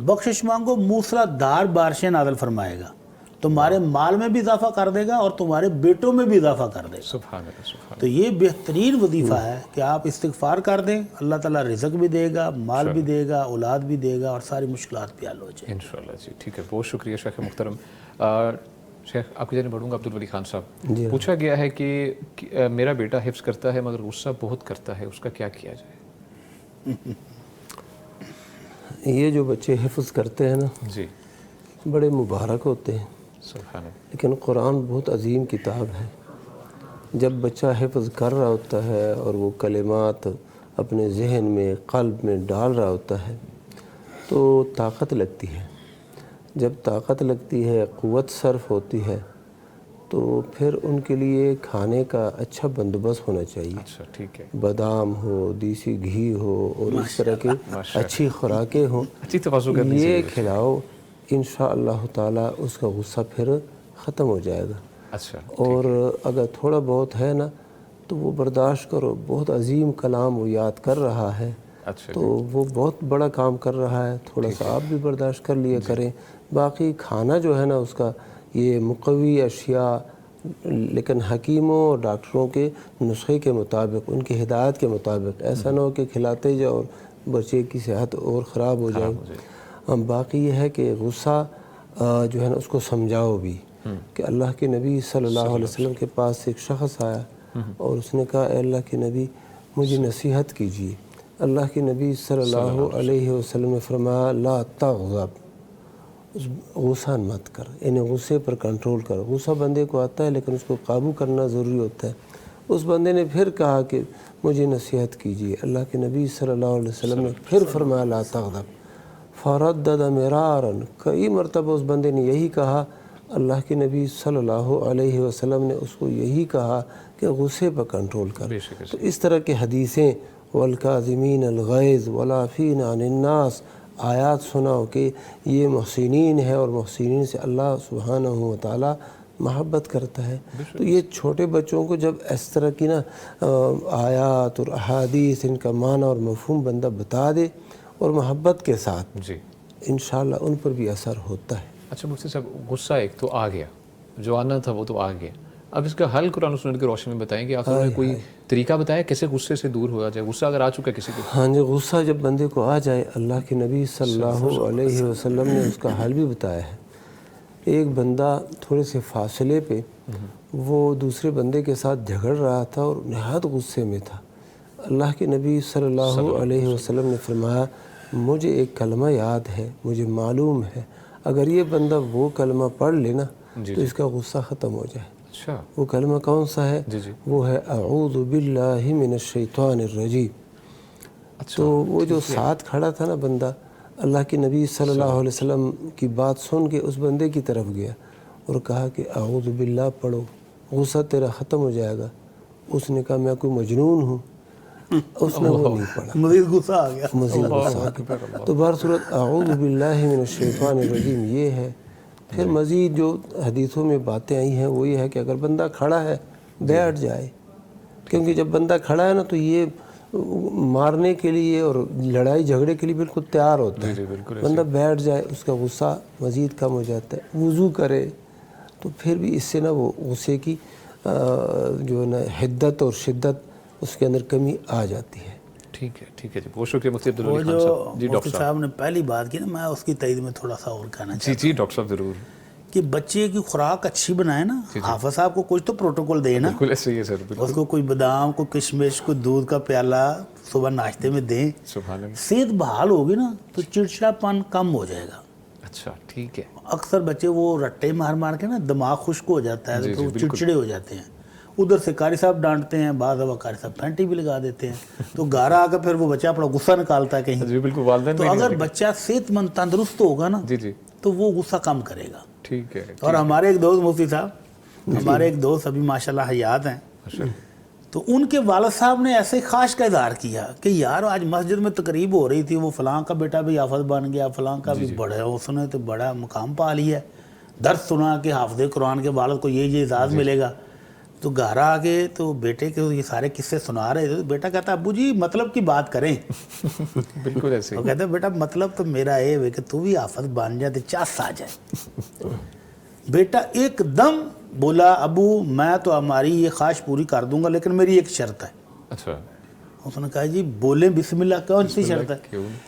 بخشش مانگو، موسلا دھار بارشیں نازل فرمائے گا، تمہارے مال میں بھی اضافہ کر دے گا اور تمہارے بیٹوں میں بھی اضافہ کر دے گا۔ سبحان اللہ، سبحان تو یہ بہترین وظیفہ ہے کہ آپ استغفار کر دیں، اللہ تعالیٰ رزق بھی دے گا، مال بھی دے گا، اولاد بھی دے گا، اور ساری مشکلات بھی حل ہو جائیں۔ انشاءاللہ جی ٹھیک ہے، بہت شکریہ شیخ محترم۔ شیخ آپ کی جانب بڑھوں گا، عبدالولی خان صاحب، پوچھا گیا ہے کہ میرا بیٹا حفظ کرتا ہے مگر غصہ بہت کرتا ہے، اس کا کیا کیا جائے؟ یہ جو بچے حفظ کرتے ہیں نا جی بڑے مبارک ہوتے ہیں، سبحان اللہ، لیکن قرآن بہت عظیم کتاب ہے۔ جب بچہ حفظ کر رہا ہوتا ہے اور وہ کلمات اپنے ذہن میں قلب میں ڈال رہا ہوتا ہے تو طاقت لگتی ہے، جب طاقت لگتی ہے، قوت صرف ہوتی ہے، تو پھر ان کے لیے کھانے کا اچھا بندوبست ہونا چاہیے، اچھا ٹھیک ہے، بادام ہو، دیسی گھی ہو، اور اس طرح کی اچھی خوراکیں ہوں، اچھی توازن کرنی یہ چاہیے۔ کھلاؤ، انشاءاللہ تعالیٰ اس کا غصہ پھر ختم ہو جائے گا۔ اچھا اور اگر تھوڑا بہت ہے نا تو وہ برداشت کرو، بہت عظیم کلام وہ یاد کر رہا ہے اچھا تو وہ بہت بڑا کام کر رہا ہے، تھوڑا سا آپ بھی برداشت کر لیا کریں۔ باقی کھانا جو ہے نا اس کا یہ مقوی اشیاء، لیکن حکیموں اور ڈاکٹروں کے نسخے کے مطابق، ان کی ہدایت کے مطابق، ایسا نہ ہو کہ کھلاتے جاؤ اور بچے کی صحت اور خراب ہو جائے۔ باقی یہ ہے کہ غصہ جو ہے نا اس کو سمجھاؤ بھی، کہ اللہ کے نبی صلی اللہ علیہ وسلم کے پاس ایک شخص آیا اور اس نے کہا اے اللہ کے نبی مجھے نصیحت کیجیے۔ اللہ کے نبی صلی اللہ علیہ وسلم نے فرمایا لا تغضب، غصہ مت کر، یعنی غصے پر کنٹرول کر۔ غصہ بندے کو آتا ہے لیکن اس کو قابو کرنا ضروری ہوتا ہے۔ اس بندے نے پھر کہا کہ مجھے نصیحت کیجیے۔ اللہ کے نبی صلی اللہ علیہ وسلم نے پھر فرمایا لا تغضب، فردد مرارا، کئی مرتبہ اس بندے نے یہی کہا۔ اللہ کے نبی صلی اللہ علیہ وسلم نے اس کو یہی کہا کہ غصے پر کنٹرول کر۔ تو اس طرح کی حدیثیں والکاظمین الغیظ والعافین عن الناس، آیات سناؤ کہ یہ محسنین ہے اور محسنین سے اللہ سبحانہ و تعالی محبت کرتا ہے۔ تو یہ چھوٹے بچوں کو جب اس طرح کی نا آیات اور احادیث، ان کا معنی اور مفہوم بندہ بتا دے اور محبت کے ساتھ، جی انشاءاللہ ان پر بھی اثر ہوتا ہے۔ اچھا مفتی صاحب، غصہ ایک تو آ گیا، جو آنا تھا وہ تو آ گیا، اب اس کا حل قرآن و سنت کی روشنی میں بتائیں کہ آخر میں کوئی طریقہ بتایا کیسے غصے سے دور ہوا جائے؟ غصہ اگر آ چکا کسی کو، ہاں جی، غصہ جب بندے کو آ جائے، اللہ کے نبی صلی اللہ علیہ وسلم نے اس کا حل بھی بتایا ہے۔ ایک بندہ تھوڑے سے فاصلے پہ وہ دوسرے بندے کے ساتھ جھگڑ رہا تھا اور نہایت غصے میں تھا۔ اللہ کے نبی صلی اللہ علیہ وسلم نے فرمایا مجھے ایک کلمہ یاد ہے، مجھے معلوم ہے، اگر یہ بندہ وہ کلمہ پڑھ لے نا تو اس کا غصہ ختم ہو جائے۔ اچھا وہ کلمہ کون سا ہے؟ وہ ہے اعوذ باللہ من الشیطان الرجیم۔ تو وہ جو ساتھ کھڑا تھا نا بندہ، اللہ کے نبی صلی اللہ علیہ وسلم کی بات سن کے اس بندے کی طرف گیا اور کہا کہ اعوذ باللہ پڑھو، غصہ تیرا ختم ہو جائے گا۔ اس نے کہا میں کوئی مجنون ہوں، اس نے وہ نہیں پڑھا، مزید غصہ آ گیا۔ مزید غصہ آ گیا۔ تو بہرصورت اعوذ باللہ من الشیطان الرجیم یہ ہے۔ پھر مزید جو حدیثوں میں باتیں آئی ہیں وہ یہ ہے کہ اگر بندہ کھڑا ہے بیٹھ جائے، کیونکہ جب بندہ کھڑا ہے نا تو یہ مارنے کے لیے اور لڑائی جھگڑے کے لیے بالکل تیار ہوتا ہے۔ بندہ بیٹھ جائے، اس کا غصہ مزید کم ہو جاتا ہے۔ وضو کرے تو پھر بھی اس سے نا وہ غصے کی جو ہے نا حدت اور شدت اس کے اندر کمی آ جاتی ہے۔ ٹھیک ہے ٹھیک ہے جی، بہت شکریہ مفتی وہ عبدالولی خان جو صاحب۔ جی مفتی ڈاکٹر صاحب، صاحب نے پہلی بات کی نا، میں اس کی تائید میں تھوڑا سا اور کہنا جی چاہتا جی ڈاکٹر صاحب ضرور، ہوں کہ بچے کی خوراک اچھی بنائے نا، حافظ صاحب کو کچھ تو پروٹوکول دے نا، بالکل ایسے ہی ہے سر، بالکل اس کو کوئی بادام، کوئی کشمش، کوئی دودھ کا پیالہ صبح ناشتے میں دیں۔ سبحان اللہ۔ صحت بحال ہوگی نا تو چڑچڑاپن کم ہو جائے گا۔ اچھا ٹھیک ہے، اکثر بچے وہ رٹے مار مار کے نا دماغ خشک ہو جاتا ہے تو وہ چڑچڑے ہو جاتے ہیں، ادھر سے قاری صاحب ڈانٹتے ہیں، بعض دفعہ قاری صاحب پھینٹی بھی لگا دیتے ہیں، تو گھر آ کے پھر وہ بچہ اپنا غصہ نکالتا ہے کہیں۔ جی بالکل، والدین تو اگر بچہ صحت مند تندرست ہوگا نا جی جی تو وہ غصہ کم کرے گا۔ ٹھیک ہے۔ اور ہمارے ایک دوست مفتی صاحب، ہمارے ایک دوست ابھی ماشاءاللہ حیات ہیں، تو ان کے والد صاحب نے ایسے خواہش کا اظہار کیا کہ یار آج مسجد میں تقریب ہو رہی تھی، وہ فلاں کا بیٹا بھی حافظ بن گیا، فلاں کا بھی بڑا، اس نے تو بڑا مقام پا لیا ہے، درس سنا کہ حافظ قرآن کے والد کو یہ اعزاز ملے گا. تو گھر آ کے تو بیٹے کے یہ سارے قصے سنا رہے تھے. تو بیٹا کہتا ابو جی مطلب کی بات کریں. بالکل ایسے وہ کہتا بیٹا مطلب تو میرا یہ ہے کہ تو بھی حافظ بن جائے تو چاس آ جائے. بیٹا ایک دم بولا ابو میں تو ہماری یہ خواہش پوری کر دوں گا لیکن میری ایک شرط ہے. اچھا. اس نے کہا جی بولیں بسم اللہ، کون سی شرط ہے؟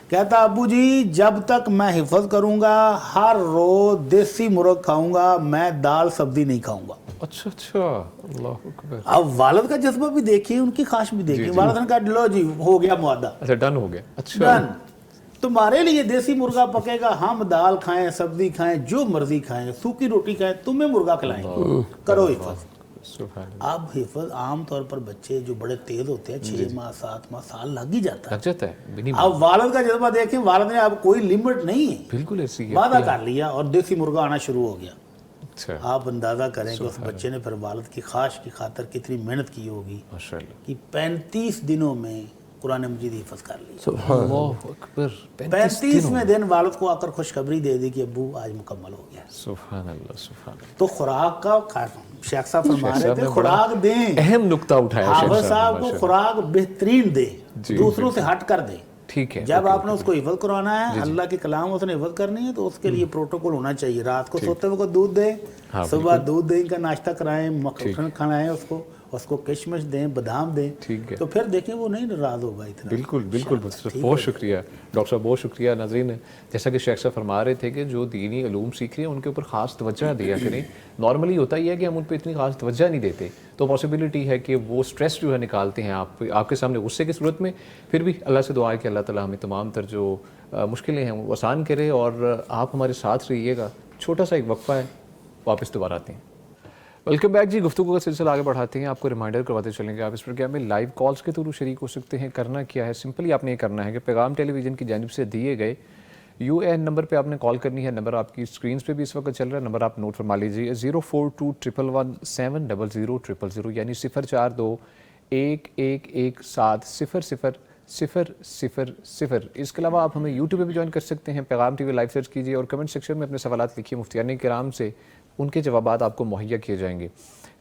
کہتا ابو جی جب تک میں حفظ کروں گا ہر روز دیسی مرغ کھاؤں گا، میں دال سبزی نہیں کھاؤں گا. اچھا اچھا، اللہ اکبر. اب والد کا جذبہ بھی دیکھیے، ان کی خواہش بھی دیکھیے. والد نے کہا لو جی ہو گیا معاہدہ، اچھا ڈن ہو گیا. اچھا ڈن، تمہارے لیے دیسی مرغا پکے گا، ہم دال کھائیں سبزی کھائیں جو مرضی کھائیں، سوکھی روٹی کھائیں، تمہیں مرغا کھلائیں گے، کرو حفظ. اب حفظ عام طور پر بچے جو بڑے تیز ہوتے ہیں 6 ماہ 7 ماہ سال لگ ہی جاتا ہے. اب والد کا جذبہ دیکھیں، والد نے اب کوئی لیمٹ نہیں ہے، بالکل ایسی وعدہ کر لیا اور دیسی مرغا آنا شروع ہو گیا. اچھا آپ اندازہ کریں کہ اس بچے نے پھر والد کی خواہش کی خاطر کتنی محنت کی ہوگی ماشاءاللہ کہ 35 دنوں میں قرآن مجید حفظ کر لی. اللہ اکبر. 35ویں دن والد کو آ کر خوشخبری دے دی کہ ابو آج مکمل ہو گیا. سبحان اللہ سبحان اللہ. تو خوراک کا شیخ صاحب فرما رہے تھے خوراک دیں، اہم نقطہ اٹھایا حافظ صاحب کو خوراک بہترین دیں، دوسروں سے ہٹ کر دیں. ٹھیک ہے. جب آپ نے اس کو حفظ کروانا ہے، اللہ کے کلام اس نے حفظ کرنی ہے، تو اس کے لیے پروٹوکول ہونا چاہیے. رات کو سوتے وقت دودھ دیں، صبح دودھ دیں کا ناشتہ کرائیں، مکھن کھلائیں اس کو کشمش دیں، بادام دیں. تو پھر دیکھیں وہ نہیں ناراض ہوگا اتنا. بالکل بالکل. بہت شکریہ ڈاکٹر صاحب، بہت شکریہ. ناظرین جیسا کہ شیخ صاحب فرما رہے تھے کہ جو دینی علوم سیکھ رہے ہیں ان کے اوپر خاص توجہ دیا کریں. نارملی ہوتا ہی ہے کہ ہم ان پہ اتنی خاص توجہ نہیں دیتے، تو پاسبلٹی ہے کہ وہ سٹریس جو ہے نکالتے ہیں آپ کے سامنے غصے کی صورت میں. پھر بھی اللہ سے دعا ہے کہ اللہ تعالیٰ ہمیں تمام تر جو مشکلیں ہیں وہ آسان کرے، اور آپ ہمارے ساتھ رہیے گا. چھوٹا سا ایک وقفہ ہے، واپس دوبارہ آتے ہیں. ویلکم بیک جی. گفتگو کا سلسلہ آگے بڑھاتے ہیں. آپ کو ریمائنڈر کرواتے چلیں گے آپ اس پروگرام میں لائیو کالز کے تھرو شریک ہو سکتے ہیں. کرنا کیا ہے، سمپلی آپ نے یہ کرنا ہے کہ پیغام ٹیلی ویژن کی جانب سے دیے گئے UN نمبر پہ آپ نے کال کرنی ہے. نمبر آپ کی اسکرینس پہ بھی اس وقت چل رہا ہے. نمبر آپ نوٹ فرما لیجیے 0421117000 یعنی 04211170000. اس کے علاوہ آپ ہمیں یوٹیوب پہ بھی جوائن کر سکتے ہیں. پیغام ٹی وی لائیو سرچ کیجیے اور کمنٹ سیکشن میں اپنے سوالات لکھیے. مفتیان کرام سے ان کے جوابات آپ کو مہیا کیے جائیں گے.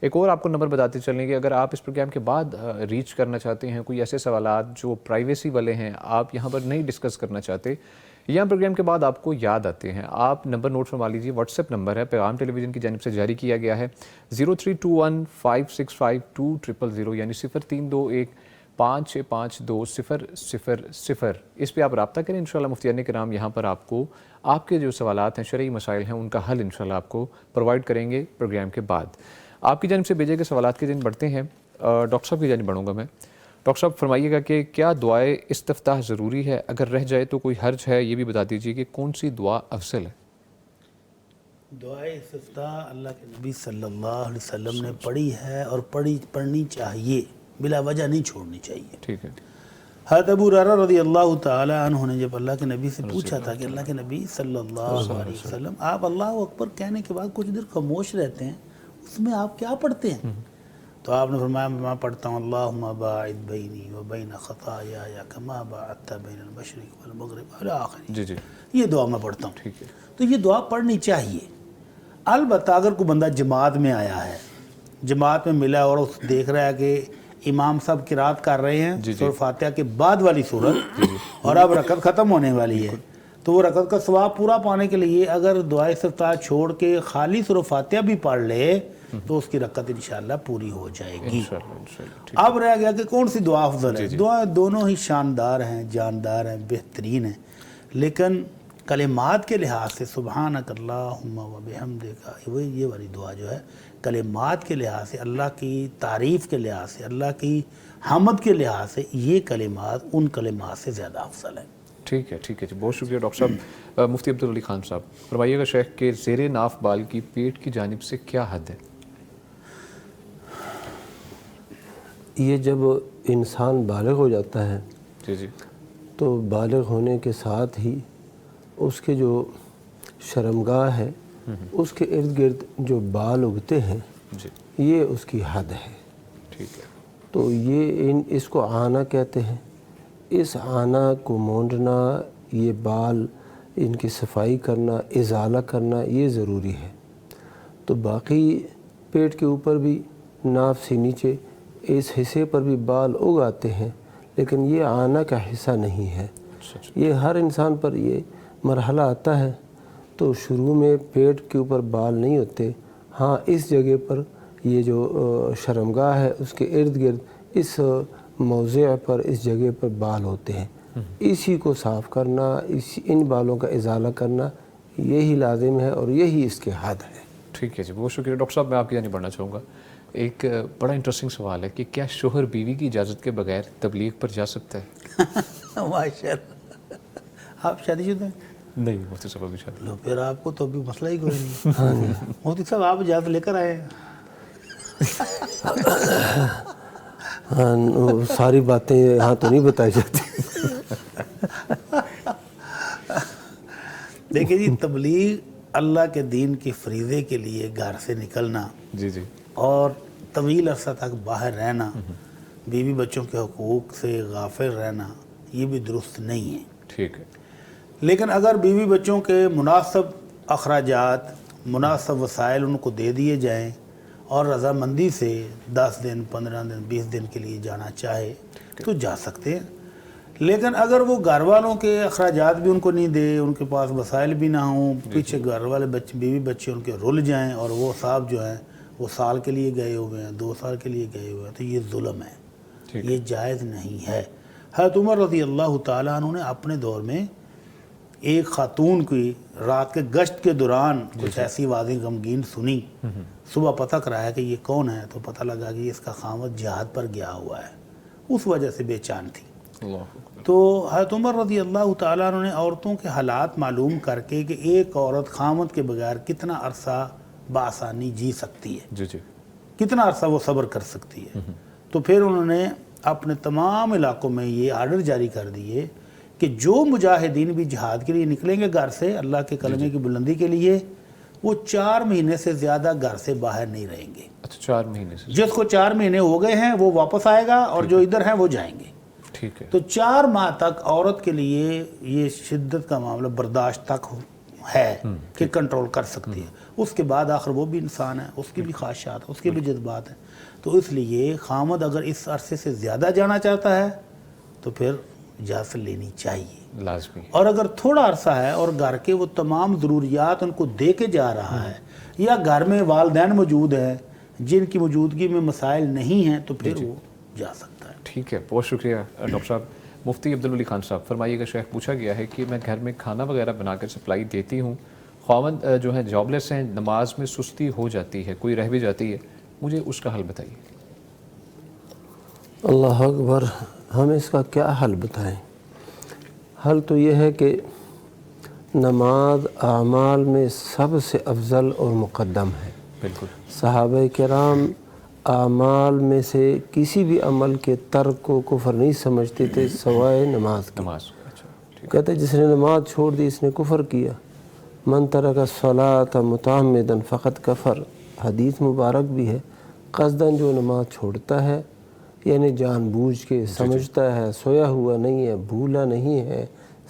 ایک اور آپ کو نمبر بتاتے چلیں گے، اگر آپ اس پروگرام کے بعد ریچ کرنا چاہتے ہیں، کوئی ایسے سوالات جو پرائیویسی والے ہیں آپ یہاں پر نہیں ڈسکس کرنا چاہتے یا پروگرام کے بعد آپ کو یاد آتے ہیں، آپ نمبر نوٹ فرما لیجیے. واٹس ایپ نمبر ہے، پیغام ٹیلی ویژن کی جانب سے جاری کیا گیا ہے 0321565200 یعنی 0321565200. اس پہ آپ رابطہ کریں. انشاءاللہ مفتیان کرام یہاں پر آپ کو آپ کے جو سوالات ہیں، شرعی مسائل ہیں، ان کا حل انشاءاللہ آپ کو پرووائڈ کریں گے پروگرام کے بعد. آپ کی جانب سے بھیجے گئے سوالات کی جانب بڑھتے ہیں. ڈاکٹر صاحب کی جانب بڑھوں گا میں. ڈاکٹر صاحب فرمائیے گا کہ کیا دعائے استفتاح ضروری ہے؟ اگر رہ جائے تو کوئی حرج ہے؟ یہ بھی بتا دیجیے کہ کون سی دعا افضل ہے. دعائے استفتاح اللہ کے نبی صلی اللہ علیہ وسلم نے پڑھی ہے اور پڑھنی چاہیے، بلا وجہ نہیں چھوڑنی چاہیے. ٹھیک ہے. حضرت ابو ہریرہ رضی اللہ تعالی عنہ نے جب اللہ کے نبی سے پوچھا تھا کہ اللہ کے نبی صلی اللہ علیہ وسلم آپ اللہ اکبر کہنے کے بعد کچھ دیر خاموش رہتے ہیں، اس میں آپ کیا پڑھتے ہیں؟ تو آپ نے فرمایا میں پڑھتا ہوں اللہم باعد بینی و بین خطایای کما باعدت بین المشرق والمغرب الی آخر. جی یہ دعا میں پڑھتا ہوں. ٹھیک ہے. تو یہ دعا پڑھنی چاہیے. البتہ اگر کوئی بندہ جماعت میں آیا ہے، جماعت میں ملا اور اس دیکھ رہا ہے کہ امام صاحب قرات کر رہے ہیں سورہ فاتحہ کے بعد والی صورت اور اب رکعت ختم ہونے والی ہے، تو وہ رکعت کا ثواب پورا پانے کے لیے اگر دعائے استفتاح چھوڑ کے خالی سورہ فاتحہ بھی پڑھ لے تو اس کی رکعت انشاءاللہ پوری ہو جائے گی. اب رہ گیا کہ کون سی دعا افضل ہے. دعا دونوں ہی شاندار ہیں، جاندار ہیں، بہترین ہیں، لیکن کلمات کے لحاظ سے سبحانک اللہم و بحمدک یہ والی دعا جو ہے کلمات کے لحاظ سے، اللہ کی تعریف کے لحاظ سے، اللہ کی حمد کے لحاظ سے یہ کلمات ان کلمات سے زیادہ افضل ہیں. ٹھیک ہے ٹھیک ہے جی. بہت شکریہ ڈاکٹر صاحب. مفتی عبدالعلی خان صاحب فرمائیے گا شیخ کہ زیر ناف بال کی پیٹ کی جانب سے کیا حد ہے؟ یہ جب انسان بالغ ہو جاتا ہے جی تو بالغ ہونے کے ساتھ ہی اس کے جو شرمگاہ ہے اس کے ارد گرد جو بال اگتے ہیں یہ اس کی حد ہے. ٹھیک ہے. تو یہ اس کو آنا کہتے ہیں. اس آنا کو مونڈنا، یہ بال ان کی صفائی کرنا، ازالہ کرنا یہ ضروری ہے. تو باقی پیٹ کے اوپر بھی، ناف سے نیچے اس حصے پر بھی بال اگ آتے ہیں، لیکن یہ آنا کا حصہ نہیں ہے. یہ ہر انسان پر یہ مرحلہ آتا ہے. تو شروع میں پیٹ کے اوپر بال نہیں ہوتے. ہاں اس جگہ پر یہ جو شرمگاہ ہے اس کے ارد گرد اس موضع پر، اس جگہ پر بال ہوتے ہیں. اسی کو صاف کرنا، ان بالوں کا ازالہ کرنا یہی لازم ہے اور یہی اس کے حد ہے. ٹھیک ہے جی، بہت شکریہ ڈاکٹر صاحب. میں آپ کی جانب بڑھنا چاہوں گا. ایک بڑا انٹرسٹنگ سوال ہے کہ کیا شوہر بیوی کی اجازت کے بغیر تبلیغ پر جا سکتا ہے؟ ماشاء اللہ. آپ شادی شدہ ہیں؟ نہیں مفتی صاحب ابھی شادی. لو پھر آپ کو تو ابھی مسئلہ ہی کوئی نہیں. مفتی صاحب آپ اجازت لے کر آئے ہیں. ساری باتیں یہاں تو نہیں بتائی جاتی. دیکھیں جی، تبلیغ اللہ کے دین کی فریضے کے لیے گھر سے نکلنا جی جی اور طویل عرصہ تک باہر رہنا، بیوی بچوں کے حقوق سے غافل رہنا، یہ بھی درست نہیں ہے. ٹھیک ہے. لیکن اگر بیوی بچوں کے مناسب اخراجات، مناسب وسائل ان کو دے دیے جائیں اور رضامندی سے 10 دن 15 دن 20 دن کے لیے جانا چاہے تو جا سکتے ہیں. لیکن اگر وہ گھر والوں کے اخراجات بھی ان کو نہیں دے، ان کے پاس وسائل بھی نہ ہوں، پیچھے گھر والے بچے، بیوی بچے ان کے رل جائیں اور وہ صاحب جو ہیں وہ سال کے لیے گئے ہوئے ہیں، 2 سال کے لیے گئے ہوئے ہیں، تو یہ ظلم ہے، یہ جائز نہیں ہے. حضرت عمر رضی اللہ تعالیٰ عنہ نے اپنے دور میں ایک خاتون کی رات کے گشت کے دوران کچھ ایسی واضح غمگین سنی. صبح پتہ کرایا کہ یہ کون ہے، تو پتہ لگا کہ اس کا خاوند جہاد پر گیا ہوا ہے. اس وجہ سے بے چین تھی. تو حضرت عمر رضی اللہ تعالیٰ عنہ نے عورتوں کے حالات معلوم کر کے کہ ایک عورت خاوند کے بغیر کتنا عرصہ بآسانی جی سکتی ہے، جی جی کتنا عرصہ وہ صبر کر سکتی ہے، تو پھر انہوں نے اپنے تمام علاقوں میں یہ آرڈر جاری کر دیے کہ جو مجاہدین بھی جہاد کے لیے نکلیں گے گھر سے اللہ کے کلمے کی بلندی کے لیے، وہ 4 مہینے سے زیادہ گھر سے باہر نہیں رہیں گے. اچھا 4 مہینے سے؟ جس کو 4 مہینے ہو گئے ہیں وہ واپس آئے گا اور جو ادھر ہیں وہ جائیں گے. ٹھیک ہے. تو 4 ماہ تک عورت کے لیے یہ شدت کا معاملہ برداشت تک ہے کہ کنٹرول کر سکتی ہے. اس کے بعد آخر وہ بھی انسان ہے، اس کی بھی خواہشات ہیں، اس کے بھی جذبات ہیں. تو اس لیے خامد اگر اس عرصے سے زیادہ جانا چاہتا ہے تو پھر اجازت لینی چاہیے لازمی. اور اگر تھوڑا عرصہ ہے اور گھر کے وہ تمام ضروریات ان کو دے کے جا رہا ہے، یا گھر میں والدین موجود ہیں جن کی موجودگی میں مسائل نہیں ہیں، تو پھر وہ جا سکتا ہے. ٹھیک ہے، بہت شکریہ ڈاکٹر صاحب. مفتی عبدالولی خان صاحب فرمائیے گا. شیخ پوچھا گیا ہے کہ میں گھر میں کھانا وغیرہ بنا کر سپلائی دیتی ہوں، خاوند جو ہے جاب لیس ہیں، نماز میں سستی ہو جاتی ہے، کوئی رہ بھی جاتی ہے، مجھے اس کا حل بتائیے. اللہ اکبر. ہم اس کا کیا حل بتائیں؟ حل تو یہ ہے کہ نماز اعمال میں سب سے افضل اور مقدم ہے. بالکل. صحابہ کرام اعمال میں سے کسی بھی عمل کے ترک کو کفر نہیں سمجھتے تھے سوائے نماز کی. نماز. اچھا ٹھیک. کہتے جس نے نماز چھوڑ دی اس نے کفر کیا. من ترک الصلاۃ متعمدا فقط کفر. حدیث مبارک بھی ہے. قصداً جو نماز چھوڑتا ہے، یعنی جان بوجھ کے سمجھتا ہے، سویا ہوا نہیں ہے، بھولا نہیں ہے،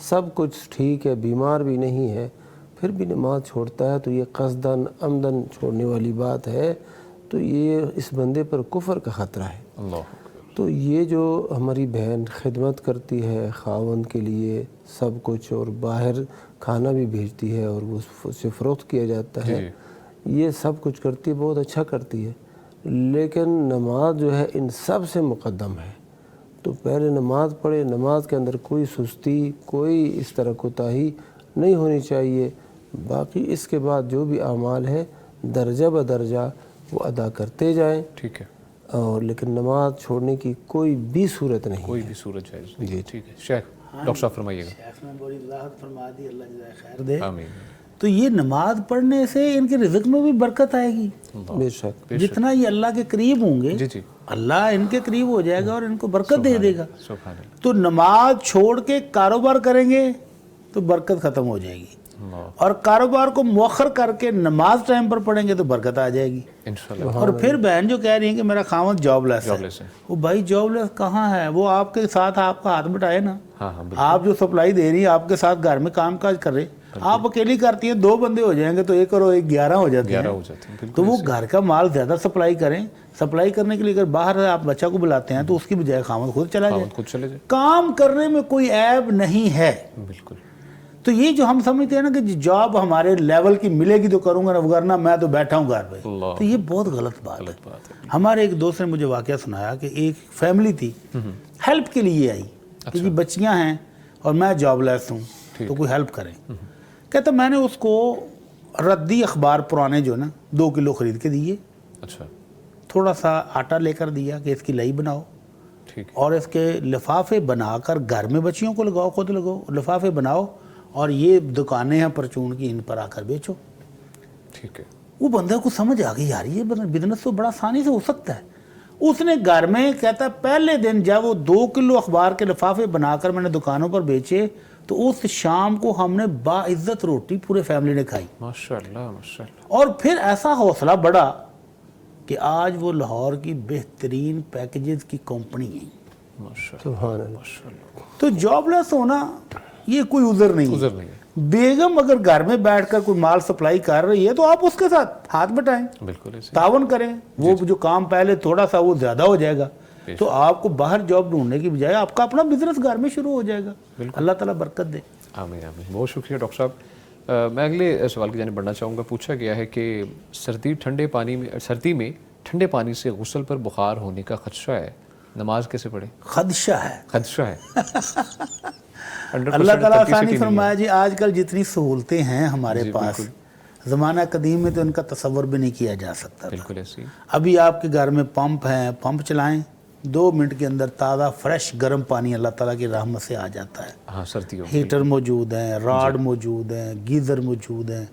سب کچھ ٹھیک ہے، بیمار بھی نہیں ہے، پھر بھی نماز چھوڑتا ہے، تو یہ قصداً عمداً چھوڑنے والی بات ہے. تو یہ اس بندے پر کفر کا خطرہ ہے. اللہ. تو یہ جو ہماری بہن خدمت کرتی ہے خاوند کے لیے سب کچھ، اور باہر کھانا بھی بھیجتی ہے اور وہ اس سے فروخت کیا جاتا ہے، یہ سب کچھ کرتی ہے، بہت اچھا کرتی ہے. لیکن نماز جو ہے ان سب سے مقدم ہے. تو پہلے نماز پڑھے. نماز کے اندر کوئی سستی، کوئی اس طرح کوتاہی نہیں ہونی چاہیے. باقی اس کے بعد جو بھی اعمال ہے درجہ بدرجہ وہ ادا کرتے جائیں. ٹھیک ہے. اور لیکن نماز چھوڑنے کی کوئی بھی صورت نہیں. کوئی بھی صورت جائز نہیں. جی ٹھیک ہے. شیخ ڈاکٹر صاحب فرمائیے گا. شیخ نے بڑی وضاحت فرما دی، اللہ جزائے خیر دے. آمین. تو یہ نماز پڑھنے سے ان کے رزق میں بھی برکت آئے گی. بے شک. جتنا یہ اللہ کے قریب ہوں گے، جی جی اللہ ان کے قریب ہو جائے گا اور ان کو برکت دے دے گا. سبحان اللہ. تو نماز چھوڑ کے کاروبار کریں گے تو برکت ختم ہو جائے گی. اور کاروبار کو مؤخر کر کے نماز ٹائم پر پڑھیں گے تو برکت آ جائے گی انشاءاللہ. اور پھر بہن جو کہہ رہی ہیں کہ میرا خاوند جاب لیس ہے، Jobless ہے. وہ بھائی جاب لیس کہاں ہے؟ وہ آپ کے ساتھ آپ کا ہاتھ بٹائے نا. ہاں ہاں آپ جو سپلائی دے رہی ہیں آپ کے ساتھ گھر میں کام کاج کر رہے، آپ اکیلی کرتی ہیں، 2 بندے ہو جائیں گے تو 1 اور 1 11 ہو جاتے ہیں. 11 ہو جاتے ہیں. بالکل تو وہ گھر کا مال زیادہ سپلائی کریں. سپلائی کرنے کے لیے اگر باہر آپ بچہ کو بلاتے ہیں تو اس کی بجائے خاوند خود چلا جائے. خود چلے جائے. کام کرنے میں کوئی عیب نہیں ہے. بالکل. تو یہ جو ہم سمجھتے ہیں نا کہ جاب ہمارے لیول کی ملے گی تو کروں گا، ورنہ میں تو بیٹھا ہوں گھر پہ، تو یہ بہت غلط بات ہے. ہمارے ایک دوست نے مجھے واقعہ سنایا کہ ایک فیملی تھی، ہیلپ کے لیے آئی کہ جی بچیاں ہیں اور میں جاب لیس ہوں تو کوئی ہیلپ کریں. کہتا میں نے اس کو ردی اخبار پرانے جو نا 2 کلو خرید کے دیے، اچھا تھوڑا سا آٹا لے کر دیا کہ اس کی لئی بناؤ ٹھیک. اور اس کے لفافے بنا کر گھر میں بچیوں کو لگاؤ، خود لگاؤ، لفافے بناؤ اور یہ دکانیں ہیں پرچون کی، ان پر آ کر بیچو. ٹھیک ہے. وہ بندے کو سمجھ آ گئی یار یہ بزنس تو بڑا آسانی سے ہو سکتا ہے. اس نے گھر میں کہتا ہے پہلے دن جب وہ 2 کلو اخبار کے لفافے بنا کر میں نے دکانوں پر بیچے تو اس شام کو ہم نے باعزت روٹی پورے فیملی نے کھائی. ماشاءاللہ ماشاءاللہ. اور پھر ایسا حوصلہ بڑھا کہ آج وہ لاہور کی بہترین پیکیجز کی کمپنی ہے. ماشاءاللہ سبحان اللہ. ماشاءاللہ. تو جاب لیس ہونا یہ کوئی عذر نہیں ہے. عذر نہیں ہے. بیگم اگر گھر میں بیٹھ کر کوئی مال سپلائی کر رہی ہے تو آپ اس کے ساتھ ہاتھ بٹائیں، بالکل ایسے. تعاون کریں. وہ جو کام پہلے تھوڑا سا وہ زیادہ ہو جائے گا تو آپ کو باہر جاب ڈھونڈنے کی بجائے آپ کا اپنا بزنس گھر میں شروع ہو جائے گا. اللہ تعالیٰ برکت دے. آمین آمین. بہت شکریہ ڈاکٹر صاحب. میں اگلے سوال کی جانب بڑھنا چاہوں گا. پوچھا گیا ہے کہ سردی میں ٹھنڈے پانی سے غسل پر بخار ہونے کا خدشہ ہے، نماز کیسے پڑھیں؟ خدشہ ہے. خدشہ ہے. اللہ تعالیٰ آسانی فرمایا. جی آج کل جتنی سہولتیں ہیں ہمارے پاس، زمانہ قدیم میں تو ان کا تصور بھی نہیں کیا جا سکتا تھا. بالکل ایسی. ابھی آپ کے گھر میں پمپ ہیں، پمپ چلائیں، 2 منٹ کے اندر تازہ فریش گرم پانی اللہ تعالیٰ کی رحمت سے آ جاتا ہے. ہاں سردیوں میں ہیٹر موجود ہیں، راڈ موجود ہیں، گیزر موجود ہیں،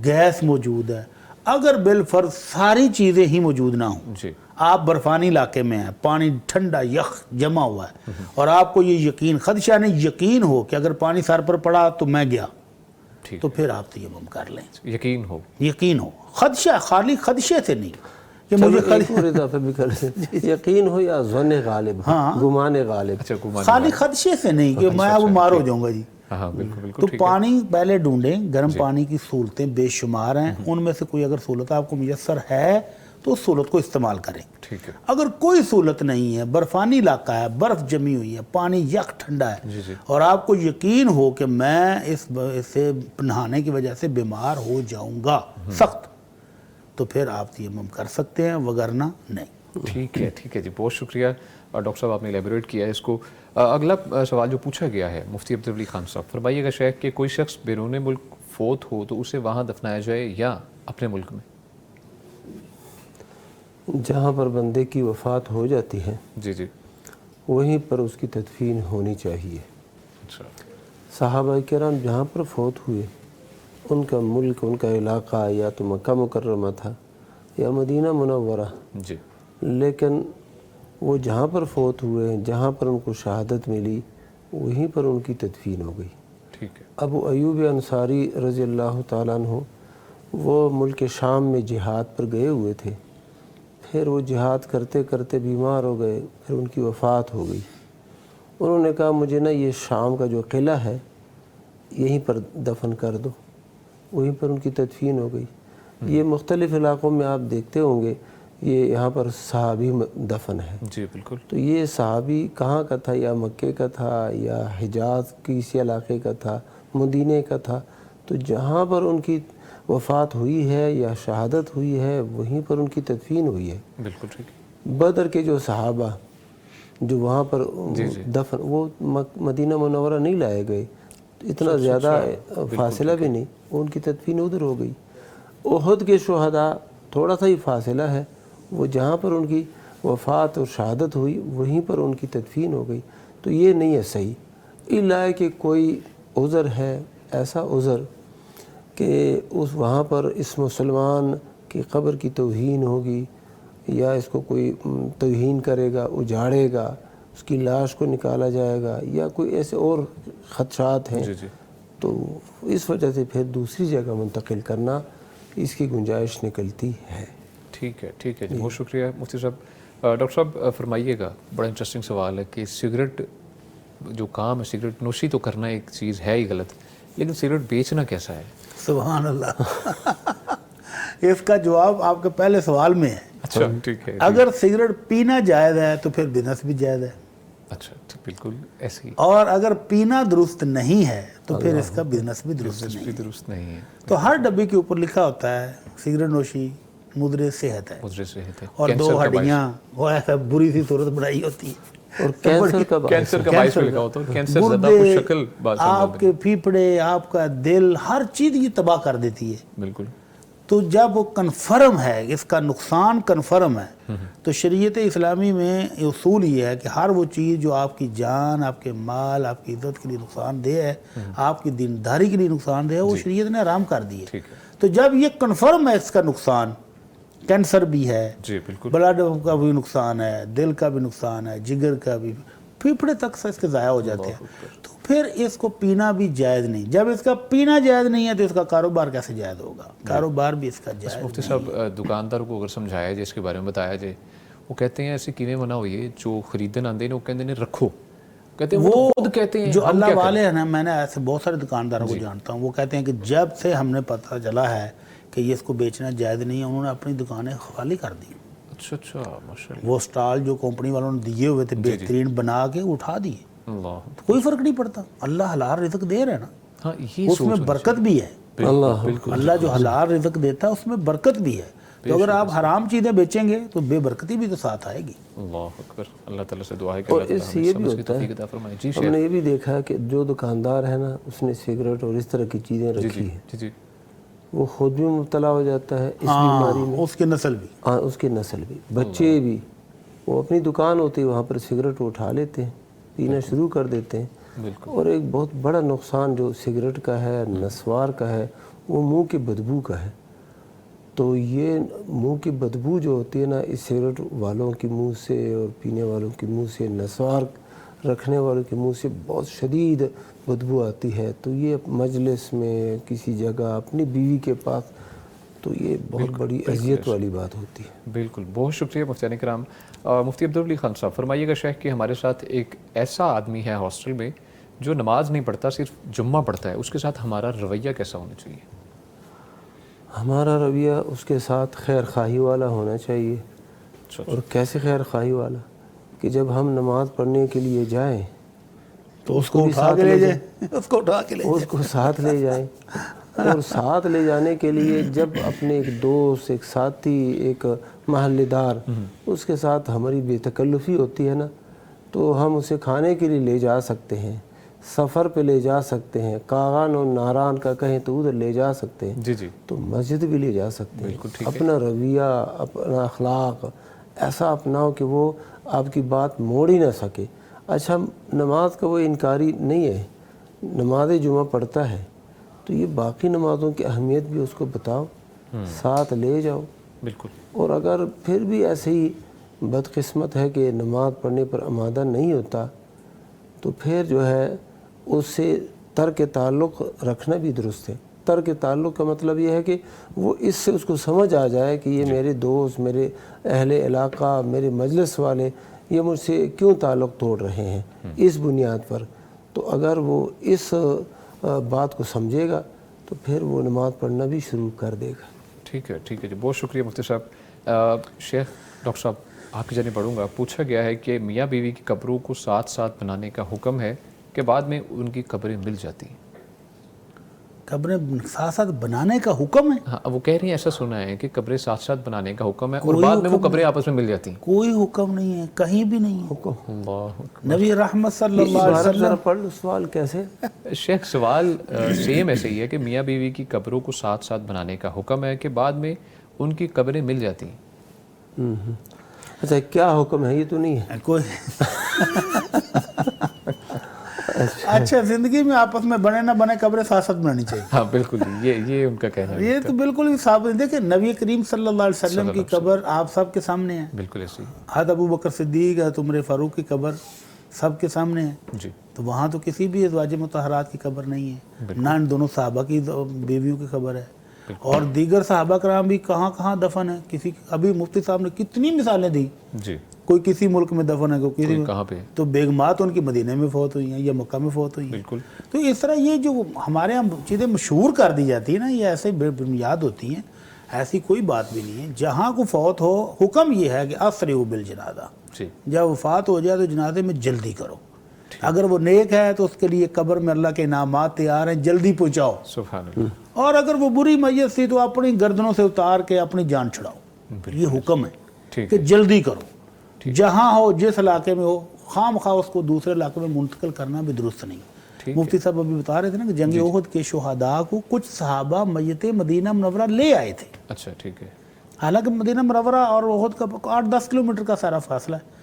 گیس موجود ہے. اگر بالفرض ساری چیزیں ہی موجود نہ ہوں، جی آپ برفانی علاقے میں ہیں، پانی ٹھنڈا یخ جمع ہوا ہے اور آپ کو یہ یقین خدشہ نہیں یقین ہو کہ اگر پانی سر پر پڑا تو میں گیا، تو پھر آپ تیمم کر لیں. یقین ہو. یقین ہو. خدشہ خالی خدشے سے نہیں کہ مجھے پورے اضافے بھی کر لیں. یقین ہو یا ظن غالب، گمان غالب. اچھا گمان. خالی خدشے سے نہیں کہ میں اب مار ہو جاؤں گا. جی ہاں بالکل بالکل. تو پانی پہلے ڈھونڈیں. گرم پانی کی سہولتیں بے شمار ہیں، ان میں سے کوئی اگر سہولت آپ کو میسر ہے تو اس سہولت کو استعمال کریں. ٹھیک ہے. اگر کوئی سہولت نہیں ہے، برفانی علاقہ ہے، برف جمی ہوئی ہے، پانی یک ٹھنڈا ہے اور آپ کو یقین ہو کہ میں اس سے نہانے کی وجہ سے بیمار ہو جاؤں گا سخت، تو پھر آپ تیمم کر سکتے ہیں، وگرنہ نہیں. ٹھیک ہے ٹھیک ہے جی. بہت شکریہ ڈاکٹر صاحب، آپ نے ایلیبوریٹ کیا ہے اس کو. اگلا سوال جو پوچھا گیا ہے مفتی عبدالولی خان صاحب، فرمائیے گا شیخ کہ کوئی شخص بیرون ملک فوت ہو تو اسے وہاں دفنایا جائے یا اپنے ملک میں؟ جہاں پر بندے کی وفات ہو جاتی ہے جی جی وہیں پر اس کی تدفین ہونی چاہیے. اچھا. صحابہ کرام جہاں پر فوت ہوئے ان کا ملک، ان کا علاقہ یا تو مکہ مکرمہ تھا یا مدینہ منورہ، جی لیکن وہ جہاں پر فوت ہوئے، جہاں پر ان کو شہادت ملی، وہیں پر ان کی تدفین ہو گئی. ٹھیک ہے. ابو ایوب انصاری رضی اللہ تعالیٰ عنہ وہ ملک شام میں جہاد پر گئے ہوئے تھے. پھر وہ جہاد کرتے کرتے بیمار ہو گئے، پھر ان کی وفات ہو گئی. انہوں نے کہا مجھے نا یہ شام کا جو قلعہ ہے یہیں پر دفن کر دو. وہیں پر ان کی تدفین ہو گئی. یہ مختلف علاقوں میں آپ دیکھتے ہوں گے یہ یہاں پر صحابی دفن ہے. جی بالکل. تو یہ صحابی کہاں کا تھا؟ یا مکے کا تھا یا حجاز کسی علاقے کا تھا، مدینے کا تھا. تو جہاں پر ان کی وفات ہوئی ہے یا شہادت ہوئی ہے وہیں پر ان کی تدفین ہوئی ہے. بالکل ٹھیک. بدر کے جو صحابہ جو وہاں پر دفن، وہ مدینہ منورہ نہیں لائے گئے، اتنا زیادہ فاصلہ بھی نہیں، ان کی تدفین ادھر ہو گئی. احد کے شہداء تھوڑا سا ہی فاصلہ ہے، وہ جہاں پر ان کی وفات اور شہادت ہوئی وہیں پر ان کی تدفین ہو گئی. تو یہ نہیں ہے صحیح، الا کہ کوئی عذر ہے، ایسا عذر کہ اس وہاں پر اس مسلمان کی قبر کی توہین ہوگی یا اس کو کوئی توہین کرے گا، اجاڑے گا، اس کی لاش کو نکالا جائے گا یا کوئی ایسے اور خدشات ہیں، تو اس وجہ سے پھر دوسری جگہ منتقل کرنا اس کی گنجائش نکلتی ہے. ٹھیک ہے جی, بہت شکریہ مفتی صاحب. ڈاکٹر صاحب فرمائیے گا, بڑا انٹرسٹنگ سوال ہے کہ سگریٹ جو کام ہے, سگریٹ نوشی تو کرنا ایک چیز ہے ہی غلط, لیکن سگریٹ بیچنا کیسا ہے؟ سبحان اللہ. اس کا جواب آپ کے پہلے سوال میں ہے. اچھا ٹھیک ہے. اگر سگریٹ پینا جائز ہے تو پھر بزنس بھی جائز ہے. اچھا بالکل ایسے ہی. اور اگر پینا درست نہیں ہے تو پھر اس کا بزنس بھی درست نہیں ہے. تو ہر ڈبے کے اوپر لکھا ہوتا ہے سگریٹ نوشی مضر صحت ہے, اور 2 ہڈیاں وہ ایسا بری سی صورت بنائی ہوتی ہے, اور کینسر کا باعث بھی لکھا ہوتا ہے. کینسر زدہ کو شکل آپ کے پھیپھڑے, آپ کا دل, ہر چیز یہ تباہ کر دیتی ہے. بالکل. تو جب وہ کنفرم ہے, اس کا نقصان کنفرم ہے, تو شریعت اسلامی میں اصول یہ ہے کہ ہر وہ چیز جو آپ کی جان, آپ کے مال, آپ کی عزت کے لیے نقصان دہ ہے, آپ کی دینداری کے لیے نقصان دہ ہے, وہ شریعت نے حرام کر دی ہے. تو جب یہ کنفرم ہے اس کا نقصان, کینسر بھی ہے, بلڈ کا بھی نقصان ہے, دل کا بھی نقصان ہے, جگر کا بھی, پھیپھڑے تک سے اس کے ضائع ہو جاتے ہیں, تو پھر اس کو پینا بھی جائز نہیں. جب اس کا پینا جائز نہیں ہے تو اس کا کاروبار کیسے جائز ہوگا؟ کاروبار بھی اس کا جائز نہیں. مفتی صاحب دکاندار کو اگر سمجھایا جائے, اس کے بارے میں بتایا جائے, وہ کہتے ہیں ایسے کیویں منع ہوئی ہے, جو خریدن آندے نے وہ کہتے ہیں رکھو, کہتے ہیں وہ خود کہتے ہیں جو اللہ والے ہیں نا, میں نے ایسے بہت سارے دکانداروں کو جانتا ہوں, وہ کہتے ہیں کہ جب سے ہم نے پتہ چلا ہے کہ یہ اس کو بیچنا جائز نہیں ہے, انہوں نے اپنی دکانیں خالی کر دی. اچھا ماشاءاللہ. وہ سٹال جو کمپنی والوں نے دیے ہوئے تھے بہترین بنا کے اٹھا دیے. کوئی فرق نہیں پڑتا, اللہ حلال رزق دے رہا ہے نا, اس میں برکت بھی ہے. اللہ جو حلال رزق دیتا ہے اس میں برکت بھی ہے. تو اگر آپ حرام چیزیں بیچیں گے تو بے برکتی بھی تو ساتھ آئے گی. اللہ اکبر. اللہ تعالیٰ سے دعا ہے کہ اور اس سے یہ بھی ہوتا ہے, ہم نے یہ بھی دیکھا کہ جو دکاندار ہے نا, اس نے سگریٹ اور اس طرح کی چیزیں رکھی ہیں, وہ خود بھی مبتلا ہو جاتا ہے اس بیماری میں, اس کی نسل بھی. اس کی نسل بھی, بچے بھی. وہ اپنی دکان ہوتی ہے وہاں پر سگریٹ اٹھا لیتے ہیں, پینا شروع کر دیتے ہیں. اور ایک بہت بڑا نقصان جو سگریٹ کا ہے, نسوار کا ہے, وہ منہ کی بدبو کا ہے. تو یہ منہ کی بدبو جو ہوتی ہے نا, اس سگریٹ والوں کی منہ سے اور پینے والوں کی منہ سے, نسوار رکھنے والوں کے منہ سے بہت شدید بدبو آتی ہے. تو یہ مجلس میں کسی جگہ اپنی بیوی کے پاس, تو یہ بہت بڑی اذیت والی بات ہوتی ہے. بالکل. بہت شکریہ مفتیان کرام. مفتی عبدالولی خان صاحب فرمائیے گا شیخ کہ ہمارے ساتھ ایک ایسا آدمی ہے ہاسٹل میں جو نماز نہیں پڑھتا, صرف جمعہ پڑھتا ہے, اس کے ساتھ ہمارا رویہ کیسا ہونا چاہیے؟ ہمارا رویہ اس کے ساتھ خیر خواہی والا ہونا چاہیے. اور کیسے خیر خواہی والا؟ کہ جب ہم نماز پڑھنے کے لیے جائیں تو اس کو اٹھا کے لے جائیں, اس کو اٹھا کے لے جائیں, اس کو ساتھ لے جائیں. اور ساتھ لے جانے کے لیے جب اپنے ایک دوست, ایک ساتھی, ایک محلے دار, اس کے ساتھ ہماری بے تکلفی ہوتی ہے نا, تو ہم اسے کھانے کے لیے لے جا سکتے ہیں, سفر پہ لے جا سکتے ہیں, کاغان اور ناران کا کہیں تو ادھر لے جا سکتے ہیں. تو مسجد بھی لے جا سکتے ہیں. اپنا رویہ, اپنا اخلاق ایسا اپناؤ کہ وہ آپ کی بات موڑ ہی نہ سکے. اچھا, نماز کا وہ انکاری نہیں ہے, نماز جمعہ پڑھتا ہے, تو یہ باقی نمازوں کی اہمیت بھی اس کو بتاؤ, ساتھ لے جاؤ. بالکل. اور اگر پھر بھی ایسے ہی بدقسمت ہے کہ نماز پڑھنے پر آمادہ نہیں ہوتا, تو پھر جو ہے اس سے ترک تعلق رکھنا بھی درست ہے. ترک تعلق کا مطلب یہ ہے کہ وہ اس سے اس کو سمجھ آ جائے کہ یہ میرے دوست, میرے اہل علاقہ, میرے مجلس والے, یہ مجھ سے کیوں تعلق توڑ رہے ہیں اس بنیاد پر. تو اگر وہ اس بات کو سمجھے گا تو پھر وہ نماز پڑھنا بھی شروع کر دے گا. ٹھیک ہے جی, بہت شکریہ مفتی صاحب. شیخ ڈاکٹر صاحب آپ کی جانب پڑھوں گا. پوچھا گیا ہے کہ میاں بیوی کی قبروں کو ساتھ ساتھ بنانے کا حکم ہے کہ بعد میں ان کی قبریں مل جاتی ہیں. قبریں ساتھ ساتھ بنانے کا حکم ہے؟ ہاں, وہ کہہ رہی ہیں ایسا سنا ہے کہ قبریں ساتھ ساتھ بنانے کا حکم ہے اور بعد میں وہ قبریں آپس میں مل جاتی ہیں. کوئی حکم نہیں ہے, کہیں بھی نہیں ہے. نبی رحمت صلی اللہ علیہ وسلم. پڑھ لو سوال کیسے. شیخ سوال سیم ایسے ہی ہے کہ میاں بیوی کی قبروں کو ساتھ ساتھ بنانے کا حکم ہے کہ بعد میں ان کی قبریں مل جاتی ہیں. اچھا, کیا حکم ہے؟ یہ تو نہیں ہے کوئی. اچھا, زندگی میں آپس میں بنے نہ بنے قبریں ساتھ ساتھ بنانی چاہیے. ہاں بالکل, یہ ان کا کہنا ہے. یہ تو بالکل ہی ثابت. دیکھیں نبی کریم صلی اللہ علیہ وسلم کی قبر آپ سب کے سامنے ہے. بالکل ایسی. حضرت ابو بکر صدیق, حضرت عمر فاروق کی قبر, سب کے سامنے ہے، جی تو وہاں تو کسی بھی ازواج مطہرات کی قبر نہیں ہے، نہ ان دونوں صحابہ کی بیویوں کی خبر ہے، اور دیگر صحابہ کرام بھی کہاں کہاں دفن ہیں. کسی ابھی مفتی صاحب نے کتنی مثالیں دی، جی کوئی کسی ملک میں دفن ہے، کوئی کسی کہاں پہ، تو بیگمات ان کی مدینے میں فوت ہوئی ہیں یا مکہ میں فوت ہوئی ہیں. بالکل تو اس طرح یہ جو ہمارے یہاں چیزیں مشہور کر دی جاتی ہیں نا، یہ ایسے بے بنیاد ہوتی ہیں، ایسی کوئی بات بھی نہیں ہے. جہاں کو فوت ہو، حکم یہ ہے کہ اسرعوا بالجنازہ، جی جب وفات ہو جائے تو جنازے میں جلدی کرو. اگر وہ نیک ہے تو اس کے لیے قبر میں اللہ کے انعامات تیار ہیں، جلدی پہنچاؤ. سبحان اللہ. اور اگر وہ بری میت تھی تو اپنی گردنوں سے اتار کے اپنی جان چھڑاؤ. یہ حکم ہے ٹھیک کہ جلدی کرو، جہاں ہو جس علاقے میں ہو، خام خواہ اس کو دوسرے علاقے میں منتقل کرنا بھی درست نہیں. مفتی صاحب ابھی بتا رہے تھے نا کہ جنگ احد کے شہداء کو کچھ صحابہ میت مدینہ منورہ لے آئے تھے. اچھا ٹھیک ہے. حالانکہ مدینہ منورہ اور احد کا 8-10 کلومیٹر کا سارا فاصلہ ہے.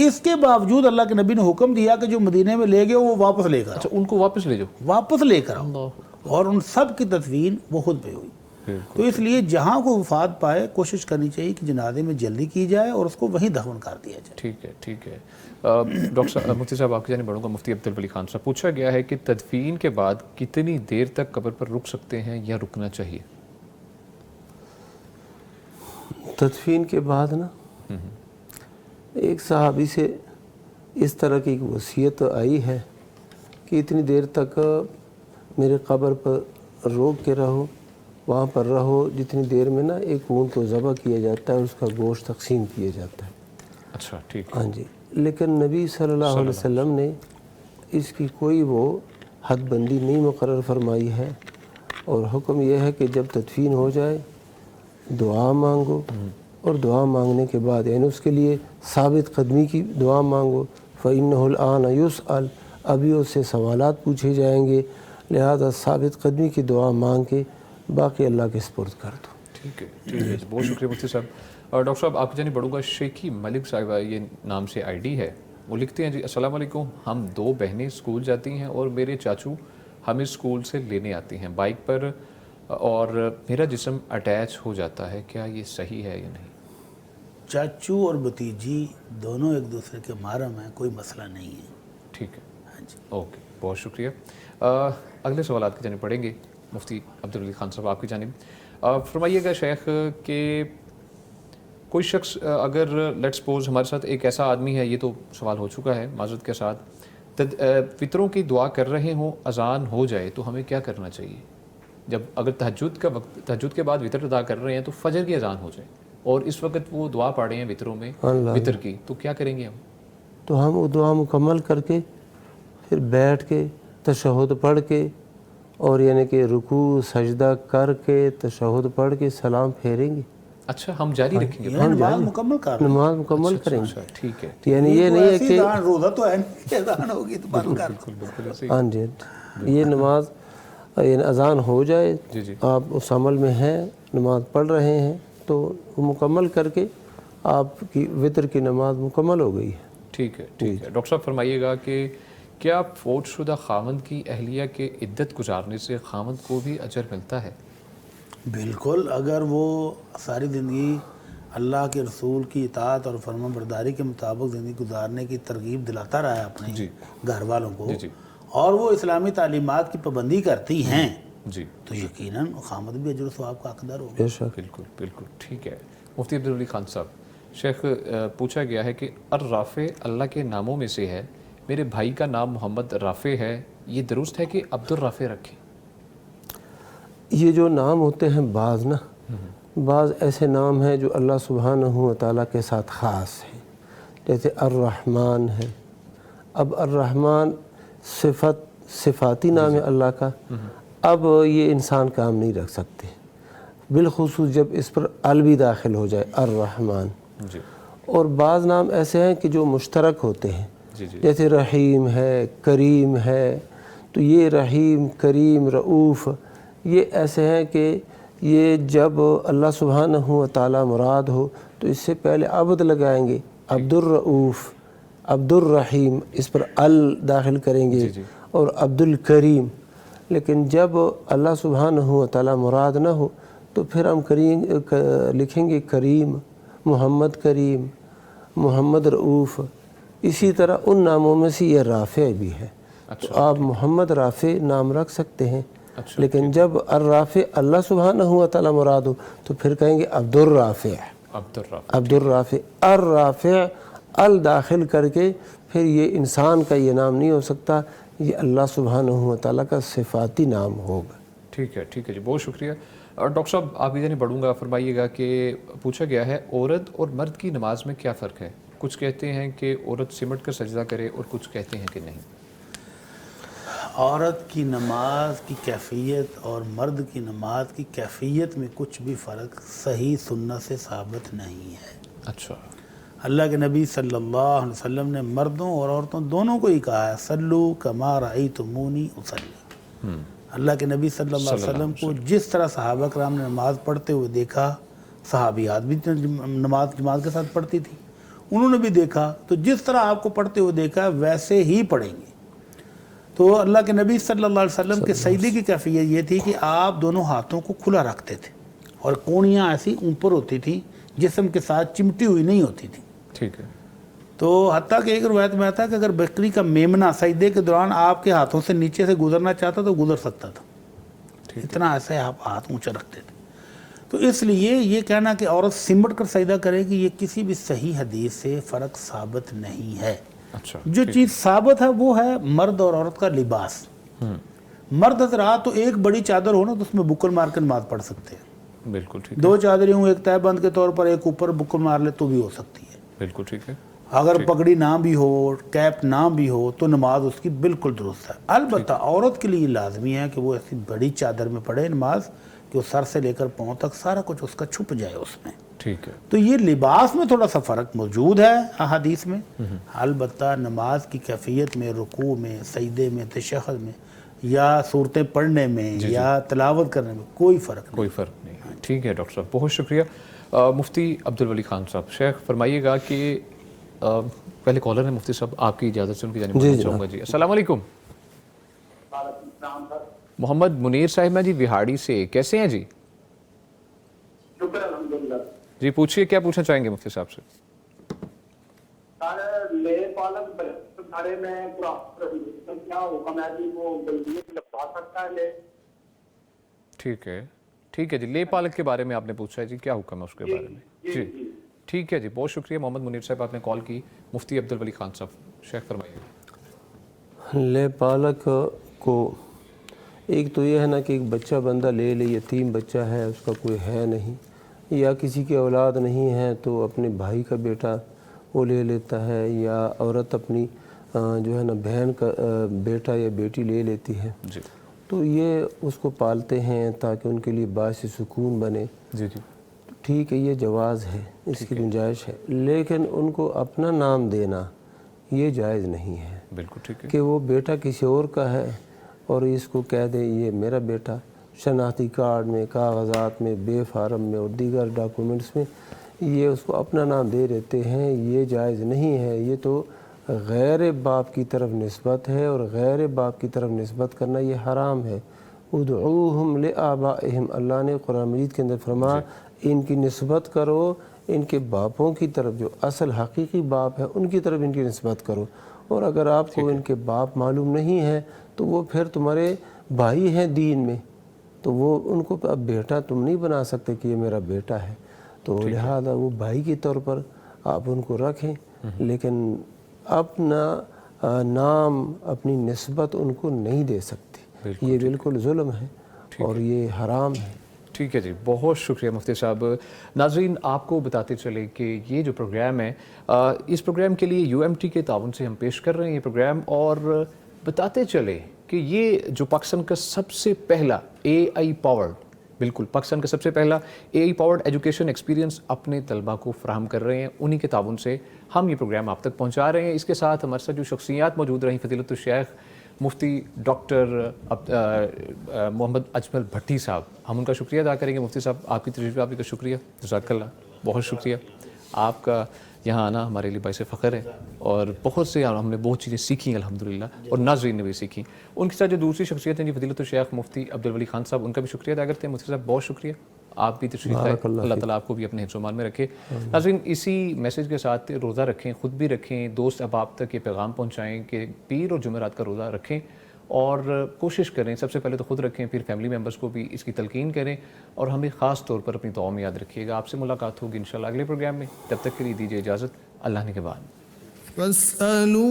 اس کے باوجود اللہ کے نبی نے حکم دیا کہ جو مدینے میں لے گئے وہ واپس لے کر اچھا ان کو واپس لے جاؤ. واپس لے کر آؤ. اور ان سب کی تدفین احد پہ ہوئی. تو اس لیے جہاں کو وفات پائے کوشش کرنی چاہیے کہ جنازے میں جلدی کی جائے اور اس کو وہیں دفن کر دیا جائے. ٹھیک ہے ٹھیک ہے. ڈاکٹر صاحب مفتی صاحب آپ کی جانب بڑھوں گا. مفتی عبدالولی خان صاحب، پوچھا گیا ہے کہ تدفین کے بعد کتنی دیر تک قبر پر رک سکتے ہیں یا رکنا چاہیے؟ تدفین کے بعد نا ایک صحابی سے اس طرح کی ایک وصیت آئی ہے کہ اتنی دیر تک میرے قبر پر روک کے رہو، وہاں پر رہو جتنی دیر میں نا ایک اونٹ کو ذبح کیا جاتا ہے اور اس کا گوشت تقسیم کیا جاتا ہے. اچھا ٹھیک. ہاں جی. لیکن نبی صلی اللہ علیہ وسلم نے اس کی کوئی وہ حد بندی نہیں مقرر فرمائی ہے، اور حکم یہ ہے کہ جب تدفین ہو جائے دعا مانگو، اور دعا مانگنے کے بعد یعنی اس کے لیے ثابت قدمی کی دعا مانگو. فَإِنَّهُ الْآنَ يُسْأَلُ، ابھی اس سے سوالات پوچھے جائیں گے، لہذا ثابت قدمی کی دعا مانگ کے باقی اللہ کے سپرد کر دو. ٹھیک ہے ٹھیک ہے. بہت شکریہ مفتی صاحب. اور ڈاکٹر صاحب آپ کی جانب بڑھوں گا. شیخی ملک صاحبہ یہ نام سے آئی ڈی ہے، وہ لکھتے ہیں جی السلام علیکم، ہم 2 بہنیں اسکول جاتی ہیں اور میرے چاچو ہمیں اسکول سے لینے آتی ہیں بائک پر، اور میرا جسم اٹیچ ہو جاتا ہے، کیا یہ صحیح ہے یا نہیں؟ چاچو اور بھتیجی دونوں ایک دوسرے کے محرم ہیں، کوئی مسئلہ نہیں ہے. ٹھیک ہے. ہاں جی. اوکے بہت شکریہ. اگلے سوالات کی جانب پڑھیں گے. مفتی عبدالولی خان صاحب آپ کی جانب فرمائیے گا شیخ کہ کوئی شخص اگر لیٹ سپوز ہمارے ساتھ ایک ایسا آدمی ہے، یہ تو سوال ہو چکا ہے معذرت کے ساتھ، فطروں کی دعا کر رہے ہوں، اذان ہو جائے تو ہمیں کیا کرنا چاہیے؟ جب اگر تہجد کا وقت، تہجد کے بعد وطر ادا کر رہے ہیں تو فجر کی اذان ہو جائے اور اس وقت وہ دعا پڑھ رہے ہیں وطروں میں وطر کی، تو کیا کریں گے ہم؟ تو ہم وہ دعا مکمل کر کے پھر بیٹھ کے تشہد پڑھ کے، اور یعنی کہ رکوع سجدہ کر کے تشہد پڑھ کے سلام پھیریں گے. اچھا ہم جاری رکھیں گے؟ نماز مکمل کر رہے ہیں. نماز مکمل کریں گے. ٹھیک ہے. یعنی یہ نہیں ہے کہ روزہ تو ہے نہیں کہ اذان ہوگی تو بند کر دو. ہاں جی یہ نماز یعنی اذان ہو جائے، جی آپ اس عمل میں ہیں، نماز پڑھ رہے ہیں، تو وہ مکمل کر کے آپ کی وطر کی نماز مکمل ہو گئی ہے. ٹھیک ہے ٹھیک ہے. ڈاکٹر صاحب فرمائیے گا کہ کیا فوت شدہ خاوند کی اہلیہ کے عدت گزارنے سے خاوند کو بھی اجر ملتا ہے؟ بالکل. اگر وہ ساری زندگی اللہ کے رسول کی اطاعت اور فرما برداری کے مطابق زندگی گزارنے کی ترغیب دلاتا رہا ہے اپنے گھر والوں کو، اور وہ اسلامی تعلیمات کی پابندی کرتی ہیں، جی تو یقیناً خامد بھی اجر و ثواب کا حقدار ہوگا. بے شک. بالکل بالکل. ٹھیک ہے. مفتی عبدالولی خان صاحب، شیخ پوچھا گیا ہے کہ الرافع اللہ کے ناموں میں سے ہے، میرے بھائی کا نام محمد رافع ہے، یہ درست ہے کہ عبد الرافع رکھیں؟ یہ جو نام ہوتے ہیں بعض ایسے نام ہیں جو اللہ سبحانہ و تعالیٰ کے ساتھ خاص ہیں، جیسے الرحمن ہے. اب الرحمن صفاتی نام ہے اللہ کا، اب یہ انسان کام نہیں رکھ سکتے، بالخصوص جب اس پر ال بھی داخل ہو جائے الرحمن. اور بعض نام ایسے ہیں کہ جو مشترک ہوتے ہیں، جیسے رحیم ہے، کریم ہے، تو یہ رحیم، کریم، رؤوف یہ ایسے ہیں کہ یہ جب اللہ سبحانہ و تعالیٰ مراد ہو تو اس سے پہلے عبد لگائیں گے، عبد الرؤوف، عبد الرحیم، اس پر ال داخل کریں گے، اور عبد الکریم. لیکن جب اللہ سبحانہ و تعالیٰ مراد نہ ہو تو پھر ہم لکھیں گے کریم، محمد کریم، محمد رؤوف، اسی طرح ان ناموں میں سے یہ رافع بھی ہے، تو آپ محمد رافع نام رکھ سکتے ہیں، لیکن جب الرافع اللہ سبحانہ و تعالیٰ مراد ہو تو پھر کہیں گے عبد الرافع، عبد الرافع، الرافع الداخل کر کے پھر یہ انسان کا یہ نام نہیں ہو سکتا، یہ اللہ سبحانہ و تعالیٰ کا صفاتی نام ہوگا۔ ٹھیک ہے جی، بہت شکریہ۔ اور ڈاکٹر صاحب آپ کی جانب بڑھوں گا، فرمائیے گا کہ پوچھا گیا ہے عورت اور مرد کی نماز میں کیا فرق ہے؟ کچھ کہتے ہیں کہ عورت سمٹ کر سجدہ کرے اور کچھ کہتے ہیں کہ نہیں۔ عورت کی نماز کی کیفیت اور مرد کی نماز کی کیفیت میں کچھ بھی فرق صحیح سنت سے ثابت نہیں ہے۔ اچھا، اللہ کے نبی صلی اللہ علیہ وسلم نے مردوں اور عورتوں دونوں کو ہی کہا ہے صلو کما رأیتمونی اصلی۔ اللہ کے نبی صلی اللہ علیہ وسلم کو جس طرح صحابہ کرام نے نماز پڑھتے ہوئے دیکھا، صحابیات بھی نماز جماعت کے ساتھ پڑھتی تھی، انہوں نے بھی دیکھا، تو جس طرح آپ کو پڑھتے ہوئے دیکھا ویسے ہی پڑھیں گے۔ تو اللہ کے نبی صلی اللہ علیہ وسلم کے سجدے کی کیفیت یہ تھی کہ آپ دونوں ہاتھوں کو کھلا رکھتے تھے اور کونیاں ایسی اوپر ہوتی تھی، جسم کے ساتھ چمٹی ہوئی نہیں ہوتی تھی۔ ٹھیک ہے۔ تو حتیٰ کہ ایک روایت میں آتا ہے کہ اگر بکری کا میمنا سجدے کے دوران آپ کے ہاتھوں سے نیچے سے گزرنا چاہتا تو گزر سکتا تھا، اتنا ایسے آپ ہاتھ اونچا رکھتے تھے۔ تو اس لیے یہ کہنا کہ عورت سمٹ کر سجدہ کرے گی، یہ کسی بھی صحیح حدیث سے فرق ثابت نہیں ہے۔ اچھا، جو چیز ثابت ہے وہ ہے مرد اور عورت کا لباس۔ مرد حضرات تو ایک بڑی چادر ہو نا تو اس میں بکر مار کے نماز پڑھ سکتے ہیں، بالکل ٹھیک ہے، دو چادریں ہوں ایک تہہ بند کے طور پر، ایک اوپر بکر مار لے تو بھی ہو سکتی ہے۔ بالکل ٹھیک ہے۔ اگر پگڑی نہ بھی ہو، کیپ نہ بھی ہو تو نماز اس کی بالکل درست ہے۔ البتہ عورت کے لیے لازمی ہے کہ وہ ایسی بڑی چادر میں پڑھے نماز کہ وہ سر سے لے کر پاؤں تک سارا کچھ اس کا چھپ جائے اس میں۔ ٹھیک ہے، تو یہ لباس میں تھوڑا سا فرق موجود ہے احادیث میں، البتہ نماز کی کیفیت میں، رکوع میں، سجدے میں، تشہد میں یا صورتیں پڑھنے میں یا تلاوت کرنے میں کوئی فرق نہیں۔ کوئی فرق نہیں ہے۔ ٹھیک ہے ڈاکٹر صاحب، بہت شکریہ۔ مفتی عبدالولی خان صاحب، شیخ فرمائیے گا کہ پہلے کالر ہیں مفتی صاحب، آپ کی اجازت سے ان کی جانب بولنا چاہوں گا۔ جی السلام علیکم۔ محمد منیر صاحب میں جی بہاڑی سے، کیسے ہیں جی؟ شکر الحمدللہ۔ جی پوچھئے، کیا پوچھنا چاہیں گے مفتی صاحب سے؟ میرے پالک بارے میں کیا حکم ہے جی، وہ بلدیت لگوا سکتا ہے؟ ٹھیک ہے جی، لے پالک کے بارے میں آپ نے پوچھا ہے جی، کیا حکم ہے اس کے بارے میں؟ جی ٹھیک ہے جی، بہت شکریہ محمد منیر صاحب، آپ نے کال کی۔ مفتی عبدالولی خان صاحب، شیخ فرمائیے۔ لے پالک کو ایک تو یہ ہے نا کہ ایک بچہ بندہ لے لے، یتیم بچہ ہے، اس کا کوئی ہے نہیں یا کسی کی اولاد نہیں ہے تو اپنے بھائی کا بیٹا وہ لے لیتا ہے، یا عورت اپنی جو ہے نا بہن کا بیٹا یا بیٹی لے لیتی ہے، جی تو یہ اس کو پالتے ہیں تاکہ ان کے لیے باعث سکون بنے۔ جی ٹھیک ہے، یہ جواز ہے، اس کی گنجائش ہے، لیکن ان کو اپنا نام دینا یہ جائز نہیں ہے۔ بالکل ٹھیک ہے کہ وہ بیٹا کسی اور کا ہے اور اس کو کہہ دے یہ میرا بیٹا، شناختی کارڈ میں، کاغذات میں، بے فارم میں اور دیگر ڈاکومنٹس میں یہ اس کو اپنا نام دے دیتے ہیں، یہ جائز نہیں ہے۔ یہ تو غیر باپ کی طرف نسبت ہے، اور غیر باپ کی طرف نسبت کرنا یہ حرام ہے۔ ادعوہم لآبائہم، اللہ نے قرآن مجید کے اندر فرمایا ان کی نسبت کرو ان کے باپوں کی طرف، جو اصل حقیقی باپ ہے ان کی طرف ان کی نسبت کرو، اور اگر آپ کو ان کے باپ معلوم نہیں ہے تو وہ پھر تمہارے بھائی ہیں دین میں، تو وہ ان کو اب بیٹا تم نہیں بنا سکتے کہ یہ میرا بیٹا ہے، تو لہذا وہ بھائی کے طور پر آپ ان کو رکھیں، لیکن اپنا نام، اپنی نسبت ان کو نہیں دے سکتے، یہ بالکل ظلم ہے اور یہ حرام ہے۔ ٹھیک ہے جی، بہت شکریہ مفتی صاحب۔ ناظرین آپ کو بتاتے چلیں کہ یہ جو پروگرام ہے، اس پروگرام کے لیے UMT کے تعاون سے ہم پیش کر رہے ہیں یہ پروگرام، اور بتاتے چلیں کہ یہ جو پاکستان کا سب سے پہلا AI پاورڈ، بالکل پاکستان کا سب سے پہلا AI پاورڈ ایجوکیشن ایکسپیرینس اپنے طلباء کو فراہم کر رہے ہیں، انہی کے تعاون سے ہم یہ پروگرام آپ تک پہنچا رہے ہیں۔ اس کے ساتھ ہمارے ساتھ جو شخصیات موجود رہیں، فضیلت الشیخ مفتی ڈاکٹر محمد اجمل بھٹی صاحب، ہم ان کا شکریہ ادا کریں گے۔ مفتی صاحب آپ کی تشریف آوری کا شکریہ، جزاک اللہ، بہت شکریہ۔ آپ کا یہاں آنا ہمارے لیے باعث فخر ہے، اور بہت سے ہم نے بہت چیزیں سیکھی الحمدللہ، اور ناظرین نے بھی سیکھی۔ ان کے ساتھ جو دوسری شخصیت ہیں جی فضیلت الشیخ مفتی عبدالولی خان صاحب، ان کا بھی شکریہ ادا کرتے ہیں۔ مفتی صاحب بہت شکریہ، آپ بھی تشریف لائیں, اللہ تعالیٰ آپ کو بھی اپنے حفظ و امان میں رکھے. ناظرین, اسی میسیج کے ساتھ روزہ رکھیں, خود بھی رکھیں, دوست احباب تک یہ پیغام پہنچائیں کہ پیر اور جمعرات کا روزہ رکھیں, اور کوشش کریں سب سے پہلے تو خود رکھیں, پھر فیملی ممبرس کو بھی اس کی تلقین کریں, اور ہمیں خاص طور پر اپنی دعاؤں میں یاد رکھیے گا. آپ سے ملاقات ہوگی انشاءاللہ اگلے پروگرام میں, تب تک کے لیے دیجیے اجازت, اللہ نے کے بعد. فاسألوا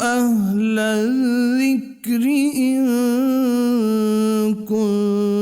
أهل الذكر إن كنتم